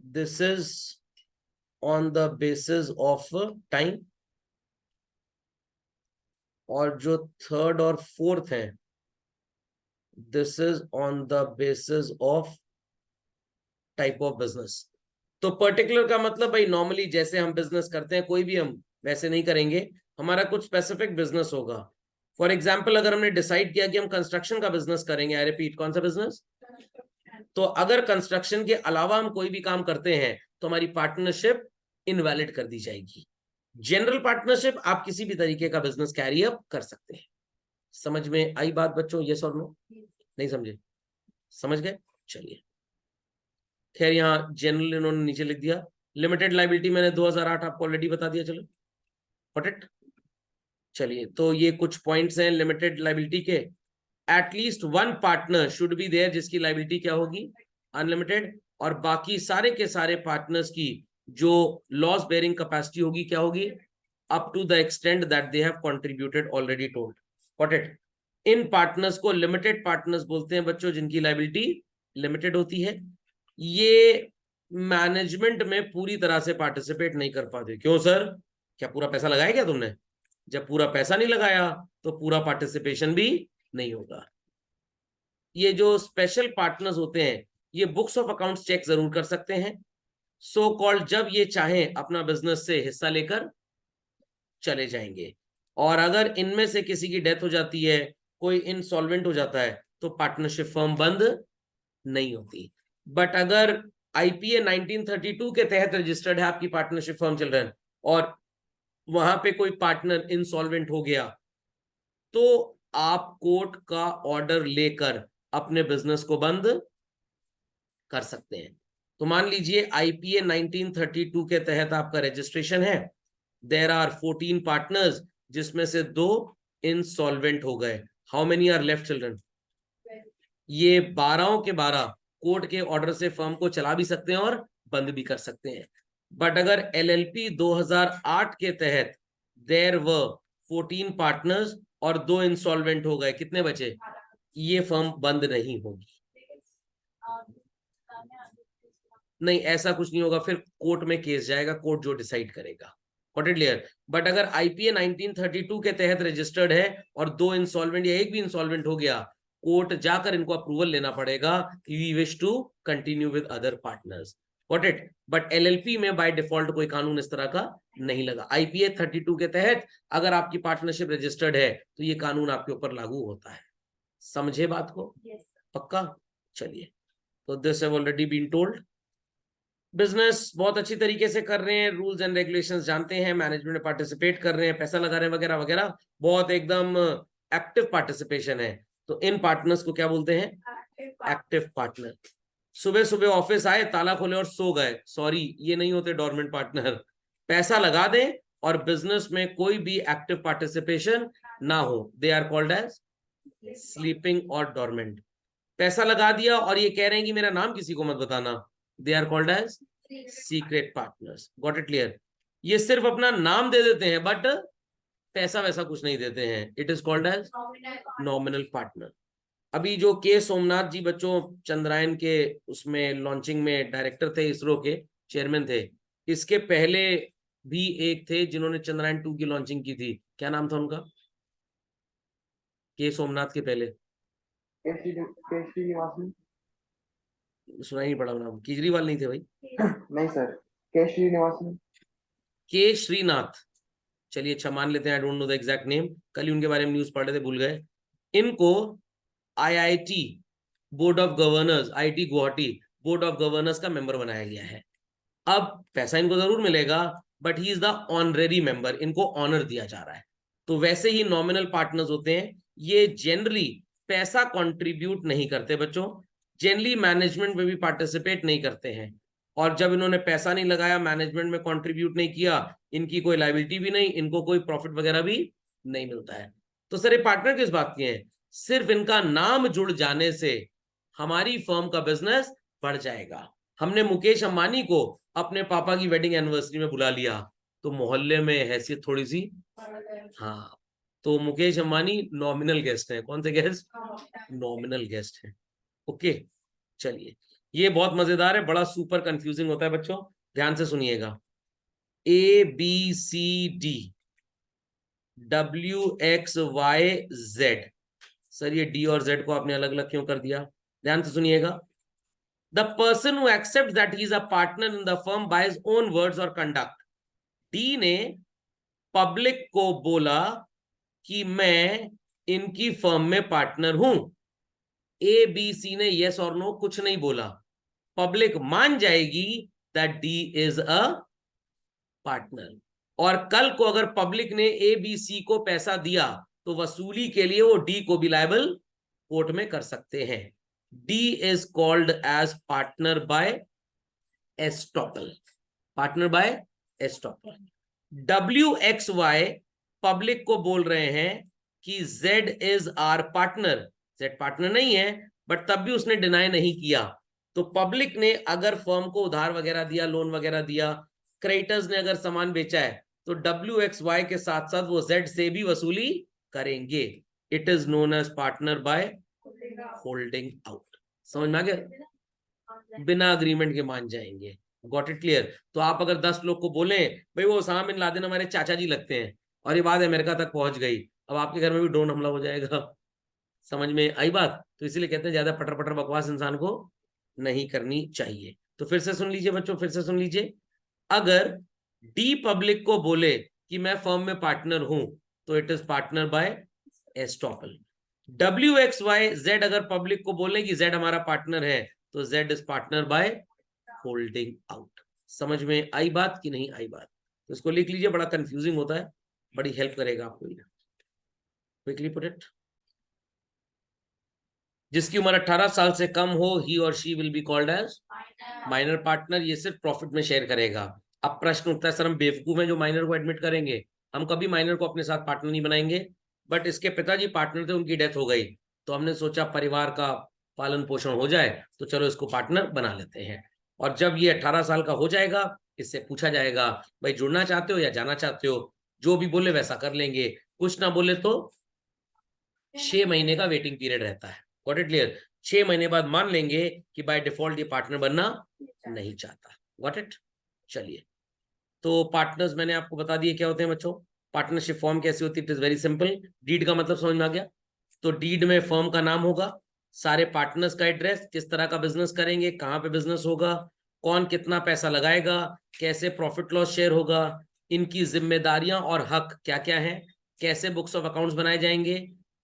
this is on the basis of time, और जो थर्ड और फोर्थ है, this is on the basis of type of business. तो पर्टिकुलर का मतलब भाई नॉर्मली जैसे हम बिजनेस करते हैं, कोई भी हम वैसे नहीं करेंगे, हमारा कुछ स्पेसिफिक बिजनेस होगा। फॉर एग्जाम्पल, अगर हमने डिसाइड किया कि हम कंस्ट्रक्शन का बिजनेस करेंगे, आई रिपीट, कौन सा बिजनेस? तो अगर कंस्ट्रक्शन के अलावा हम कोई भी काम करते हैं तो हमारी पार्टनरशिप इनवैलिड कर दी जाएगी। जनरल पार्टनरशिप, आप किसी भी तरीके का बिजनेस कैरी अप कर सकते हैं। समझ में आई बात बच्चों? यस और नो? नहीं समझे? समझ गए? चलिए, खैर यहाँ जनरल इन्होंने नीचे लिख दिया। लिमिटेड लाइबिलिटी मैंने 2008 आपको ऑलरेडी बता दिया, चलो व्हाट इट। चलिए, तो ये कुछ पॉइंट्स हैं लिमिटेड लाइबिलिटी के। At least one partner should be there जिसकी लाइबिलिटी क्या होगी? अनलिमिटेड। और बाकी सारे के सारे पार्टनर्स की जो लॉस बेयरिंग कैपेसिटी होगी क्या होगी? Up to the extent that they have contributed, already told, what it. इन पार्टनर्स को लिमिटेड पार्टनर्स बोलते हैं बच्चों, जिनकी लाइबिलिटी लिमिटेड होती है। ये मैनेजमेंट में पूरी तरह से पार्टिसिपेट नहीं कर पाते। क्यों सर? क्या पूरा पैसा लगाया क्या तुमने? जब पूरा पैसा नहीं लगाया तो पूरा पार्टिसिपेशन भी नहीं होगा। ये जो स्पेशल पार्टनर्स होते हैं, ये बुक्स ऑफ अकाउंट्स चेक जरूर कर सकते हैं, सो कॉल्ड जब ये चाहें अपना बिजनेस से हिस्सा लेकर चले जाएंगे। और अगर इनमें से किसी की डेथ हो जाती है, कोई इनसॉल्वेंट हो जाता है, तो पार्टनरशिप फर्म बंद नहीं होती। बट अगर आईपीए 1932 के तहत रजिस्टर्ड है आपकी पार्टनरशिप फर्म चिल्ड्रन, और वहां पे कोई पार्टनर इंसॉल्वेंट हो गया, तो आप कोर्ट का ऑर्डर लेकर अपने बिजनेस को बंद कर सकते हैं। तो मान लीजिए आईपीए 1932 के तहत आपका रजिस्ट्रेशन है, देयर आर 14 पार्टनर्स, जिसमें से 2 इंसॉल्वेंट हो गए। How many are left children? ये 12 के 12 कोर्ट के ऑर्डर से फर्म को चला भी सकते हैं और बंद भी कर सकते हैं। बट अगर एलएलपी 2008 के तहत देयर व 14 पार्टनर्स और 2 इंसॉल्वेंट हो गए, कितने बचे? ये फर्म बंद नहीं होगी। नहीं, ऐसा कुछ नहीं होगा, फिर कोर्ट में केस जाएगा, कोर्ट जो डिसाइड करेगा। Got it clear? बट अगर आईपीए 1932 के तहत रजिस्टर्ड है और 2 इंसॉल्वेंट या एक भी इंसॉल्वेंट हो गया, कोर्ट जाकर इनको अप्रूवल लेना पड़ेगा कि we wish to continue with other partners. Got it? But LLP में बाय डिफॉल्ट कोई कानून इस तरह का नहीं लगा। आईपीए 32 के तहत अगर आपकी पार्टनरशिप रजिस्टर्ड है तो ये कानून आपके ऊपर लागू होता है। समझे बात को? पक्का? चलिए, तो this have already been told. Business बहुत अच्छी तरीके से कर रहे हैं, रूल्स एंड रेगुलेशंस जानते हैं, मैनेजमेंट में पार्टिसिपेट कर रहे हैं, पैसा लगा रहे हैं वगैरह वगैरह, बहुत एकदम एक्टिव पार्टिसिपेशन है। तो इन पार्टनर्स को क्या बोलते हैं? Active partner. सुबह सुबह ऑफिस आए, ताला खोले और सो गए, सॉरी, ये नहीं होते डोरमेंट पार्टनर। पैसा लगा दें और बिजनेस में कोई भी एक्टिव पार्टिसिपेशन ना हो, they are called as sleeping और डोरमेंट। पैसा लगा दिया और ये कह रहे हैं कि मेरा नाम किसी को मत बताना, they are called as secret partners. Got it clear? ये सिर्फ अपना नाम दे देते हैं बट पैसा वैसा कुछ नहीं देते हैं, it is called as nominal partner. अभी जो के सोमनाथ जी बच्चों चंद्रायन के उसमें लॉन्चिंग में डायरेक्टर थे, इसरो के चेयरमैन थे, इसके पहले भी एक थे जिन्होंने चंद्रायन 2 की लॉन्चिंग की थी, क्या नाम था उनका? के सोमनाथ के पहले सुना ही पड़ा नाम, केजरीवाल नहीं थे भाई? नहीं सर, के श्रीनिवासन। के श्रीनाथ। चलिए अच्छा मान लेते हैं, I don't know the exact name, कल ही उनके बारे में न्यूज पढ़ रहे थे, भूल गए। इनको IIT board of governors, IIT Guwahati board of governors का मेंबर बनाया गया है। अब पैसा इनको जरूर मिलेगा but he is the honorary member, इनको ऑनर दिया जा रहा है। तो वैसे ही नॉमिनल पार्टनर्स होते हैं, ये जनरली पैसा कंट्रीब्यूट नहीं करते बच्चों, जनरली मैनेजमेंट में भी पार्टिसिपेट नहीं करते हैं, और जब इन्होंने पैसा नहीं लगाया, मैनेजमेंट में कंट्रीब्यूट नहीं किया, इनकी कोई लायबिलिटी भी नहीं, इनको कोई प्रॉफिट वगैरह भी नहीं मिलता है। तो सर ये पार्टनर किस बात के हैं? सिर्फ इनका नाम जुड़ जाने से हमारी फर्म का बिजनेस बढ़ जाएगा। हमने मुकेश अंबानी को अपने पापा की वेडिंग एनिवर्सरी में बुला लिया, तो मोहल्ले में हैसियत थोड़ी सी, हाँ, तो मुकेश अंबानी नॉमिनल गेस्ट हैं। कौन से गेस्ट? नॉमिनल गेस्ट हैं। ओके, चलिए, ये बहुत मजेदार है, बड़ा सुपर कंफ्यूजिंग होता है बच्चों, ध्यान से सुनिएगा। ABCD WXYZ, सर ये D और Z को आपने अलग अलग क्यों कर दिया? ध्यान से सुनिएगा। The person who accepts that he is a partner in the firm by his own words or conduct. D ने पब्लिक को बोला कि मैं इनकी फर्म में पार्टनर हूं। ABC ने यस और नो कुछ नहीं बोला। पब्लिक मान जाएगी that D is a partner, और कल को अगर पब्लिक ने ABC को पैसा दिया तो वसूली के लिए वो D को भी लायबल कोर्ट में कर सकते हैं। D is called as partner by estoppel. Partner by estoppel. WXY public को बोल रहे हैं कि Z is our partner. Z partner नहीं है, बट तब भी उसने डिनाई नहीं किया। तो पब्लिक ने अगर फर्म को उधार वगैरह दिया, लोन वगैरह दिया, क्रेडिटर्स ने अगर सामान बेचा है, तो WXY के साथ साथ वो Z से भी वसूली करेंगे। It is known as partner by holding out. समझ में आ गया? बिना अग्रीमेंट के मान जाएंगे। Got it clear? तो आप अगर 10 लोग को बोले भाई वो ओसामा बिन लादेन हमारे चाचा जी लगते हैं, और ये बात अमेरिका तक पहुंच गई, अब आपके घर में भी ड्रोन हमला हो जाएगा। समझ में आई बात? तो इसीलिए कहते हैं ज्यादा पटर पटर बकवास इंसान को नहीं करनी चाहिए। तो फिर से सुन लीजिए बच्चों, फिर से सुन लीजिए। अगर डी पब्लिक को बोले कि मैं फर्म में पार्टनर हूं, तो it is partner by estoppel. WXYZ अगर पब्लिक को बोले कि Z हमारा पार्टनर है, तो Z is partner by holding out. समझ में आई बात कि नहीं आई बात? तो इसको लिख लीजिए, बड़ा कंफ्यूजिंग होता है, बड़ी हेल्प करेगा आपको ये। Quickly put it. जिसकी उम्र 18 साल से कम हो, ही और she will be called as minor partner. ये सिर्फ प्रॉफिट में शेयर करेगा। अब प्रश्न उठता है, सर हम बेवकूफ हैं जो माइनर को एडमिट करेंगे? हम कभी माइनर को अपने साथ पार्टनर नहीं बनाएंगे। बट इसके पिताजी पार्टनर थे, उनकी डेथ हो गई, तो हमने सोचा परिवार का पालन पोषण हो जाए, तो चलो इसको पार्टनर बना लेते हैं। और जब ये 18 साल का हो जाएगा, इससे पूछा जाएगा भाई जुड़ना चाहते हो या जाना चाहते हो? जो भी बोले वैसा कर लेंगे, कुछ ना बोले तो 6 महीने का वेटिंग पीरियड रहता है। Got it clear? 6 महीने बाद मान लेंगे कि बाय डिफॉल्ट ये पार्टनर बनना नहीं चाहता। Got it? चलिए, तो पार्टनर्स मैंने आपको बता दिए क्या होते हैं बच्चों। पार्टनरशिप फॉर्म कैसी होती है? It is very simple. Deed का मतलब समझ में आ गया? तो डीड में फर्म का नाम होगा, सारे पार्टनर्स का एड्रेस, किस तरह का बिजनेस करेंगे, कहां पे बिजनेस होगा, कौन कितना पैसा लगाएगा, कैसे प्रॉफिट लॉस शेयर होगा, इनकी जिम्मेदारियां और हक क्या क्या हैं, कैसे बुक्स ऑफ अकाउंट्स बनाए जाएंगे,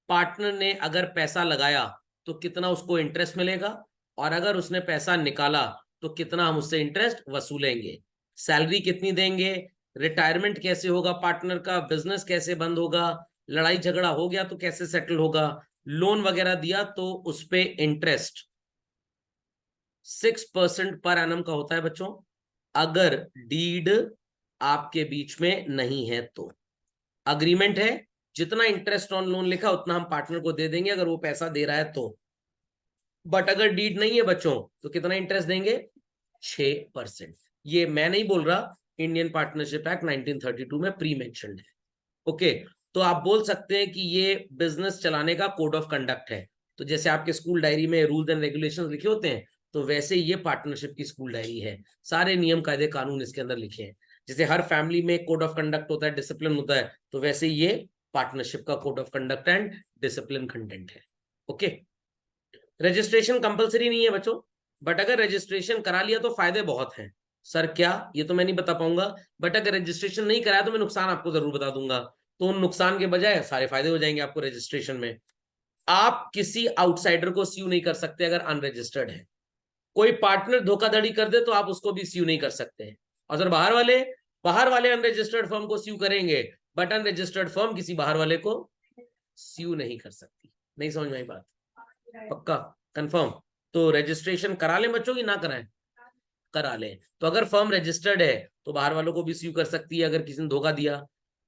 पार्टनर ने अगर पैसा लगाया तो कितना उसको इंटरेस्ट मिलेगा, और अगर उसने पैसा निकाला तो कितना हम उससे इंटरेस्ट वसूलेंगे, सैलरी कितनी देंगे, रिटायरमेंट कैसे होगा पार्टनर का, बिजनेस कैसे बंद होगा, लड़ाई झगड़ा हो गया तो कैसे सेटल होगा, लोन वगैरह दिया तो उस पे इंटरेस्ट 6% पर एनम का होता है बच्चों, अगर डीड आपके बीच में नहीं है तो। अग्रीमेंट है, जितना इंटरेस्ट ऑन लोन लिखा उतना हम पार्टनर को दे देंगे अगर वो पैसा दे रहा है तो। बट अगर डीड नहीं है बच्चों, तो कितना इंटरेस्ट देंगे? 6%। ये मैं नहीं बोल रहा, इंडियन पार्टनरशिप एक्ट 1932 में प्री मेंशन्ड है। ओके, तो आप बोल सकते हैं कि ये बिजनेस चलाने का कोड ऑफ कंडक्ट है। तो जैसे आपके स्कूल डायरी में रूल्स एंड रेगुलेशंस लिखे होते हैं, तो वैसे ये पार्टनरशिप की स्कूल डायरी है, सारे नियम कायदे कानून इसके अंदर लिखे हैं। जैसे हर फैमिली में कोड ऑफ कंडक्ट होता है, डिसिप्लिन होता है, तो वैसे ये पार्टनरशिप का code of conduct and discipline content है। ओके, रजिस्ट्रेशन कंपलसरी नहीं है बच्चों, बट अगर रजिस्ट्रेशन करा लिया तो फायदे बहुत हैं। सर क्या? ये तो मैं नहीं बता पाऊंगा, बट अगर रजिस्ट्रेशन नहीं कराया तो मैं नुकसान आपको जरूर बता दूंगा। तो उन नुकसान के बजाय सारे फायदे हो जाएंगे आपको रजिस्ट्रेशन में। आप किसी आउटसाइडर को स्यू नहीं कर सकते अगर अनरजिस्टर्ड है। कोई पार्टनर धोखाधड़ी कर दे तो आप उसको भी स्यू नहीं कर सकते हैं। और सर बाहर वाले अनरजिस्टर्ड फर्म को स्यू करेंगे, बट अनरजिस्टर्ड फर्म किसी बाहर वाले को स्यू नहीं कर सकती। नहीं समझ में आई बात? पक्का? कंफर्म? तो रजिस्ट्रेशन करा लें बच्चों की ना कराएं? करा लें। तो अगर फर्म रजिस्टर्ड है तो बाहर वालों को भी स्यू कर सकती है अगर किसी ने धोखा दिया,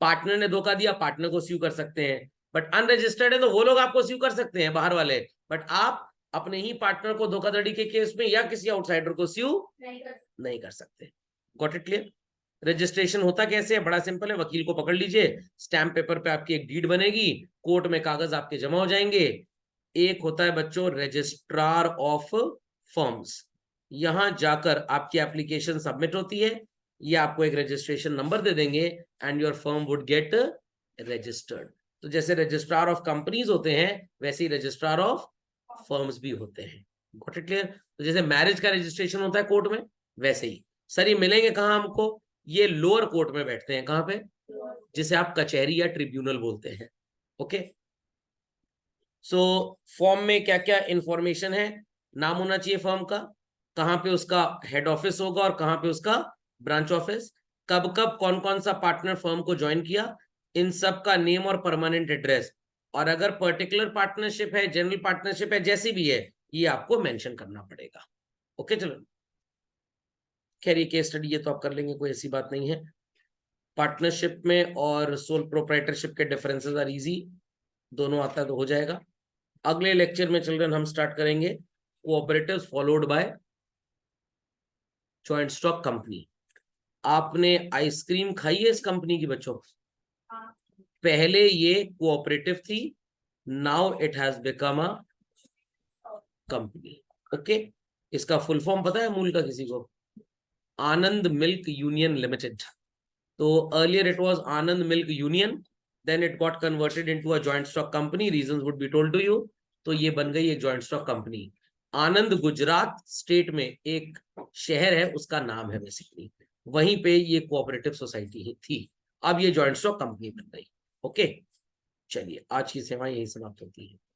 पार्टनर ने धोखा दिया पार्टनर को स्यू कर सकते हैं। बट अनरजिस्टर्ड है तो वो लोग आपको स्यू कर सकते हैं बाहर वाले, बट आप अपने ही पार्टनर को धोखाधड़ी के केस में या किसी आउटसाइडर को स्यू नहीं कर सकते। Got it clear? रजिस्ट्रेशन होता कैसे है? बड़ा सिंपल है, वकील को पकड़ लीजिए, स्टैम्प पेपर पे आपकी एक डीड बनेगी, कोर्ट में कागज आपके जमा हो जाएंगे। एक होता है बच्चों रजिस्ट्रार ऑफ फर्म्स, यहां जाकर आपकी एप्लीकेशन सबमिट होती है, ये आपको एक रजिस्ट्रेशन नंबर दे देंगे and your firm would get registered. तो जैसे रजिस्ट्रार ऑफ कंपनीज होते हैं वैसे ही रजिस्ट्रार ऑफ फर्म्स भी होते हैं। Got it clear? तो जैसे मैरिज का रजिस्ट्रेशन होता है कोर्ट में, वैसे ही। सर ये मिलेंगे कहाँ हमको? ये लोअर कोर्ट में बैठते हैं। कहाँ पे? जिसे आप कचहरी या ट्रिब्यूनल बोलते हैं। ओके, सो फॉर्म में क्या क्या इंफॉर्मेशन है? नाम होना चाहिए फर्म का, कहाँ पे उसका हेड ऑफिस होगा और कहाँ पे उसका ब्रांच ऑफिस, कब कब कौन कौन सा पार्टनर फर्म को ज्वाइन किया, इन सब का नेम और परमानेंट एड्रेस, और अगर पर्टिकुलर पार्टनरशिप है, जनरल पार्टनरशिप है, जैसी भी है, ये आपको मेंशन करना पड़ेगा। ओके चलो, खैर ये केस स्टडी ये तो आप कर लेंगे, कोई ऐसी बात नहीं है। पार्टनरशिप में और सोल प्रोप्राइटरशिप के डिफरेंसेस आर इजी, दोनों आता है तो हो जाएगा। अगले लेक्चर में चिल्ड्रन हम स्टार्ट करेंगे cooperatives followed by joint stock company. आपने आइसक्रीम खाई है इस कंपनी की बच्चों? पहले ये कोऑपरेटिव थी, now it has become a company. Okay, इसका फुल फॉर्म पता है मूल का किसी को? Anand milk union limited. तो earlier it was Anand milk union, then it got converted into a joint stock company, reasons would be told to you. तो ये बन गई एक joint stock company. Anand Gujarat state में एक शहर है, उसका नाम है बेसिकली, वहीं पे ये कोऑपरेटिव सोसाइटी थी, अब ये जॉइंट स्टॉक कंपनी बन गई। ओके, चलिए आज की सेवा यही समाप्त होती है।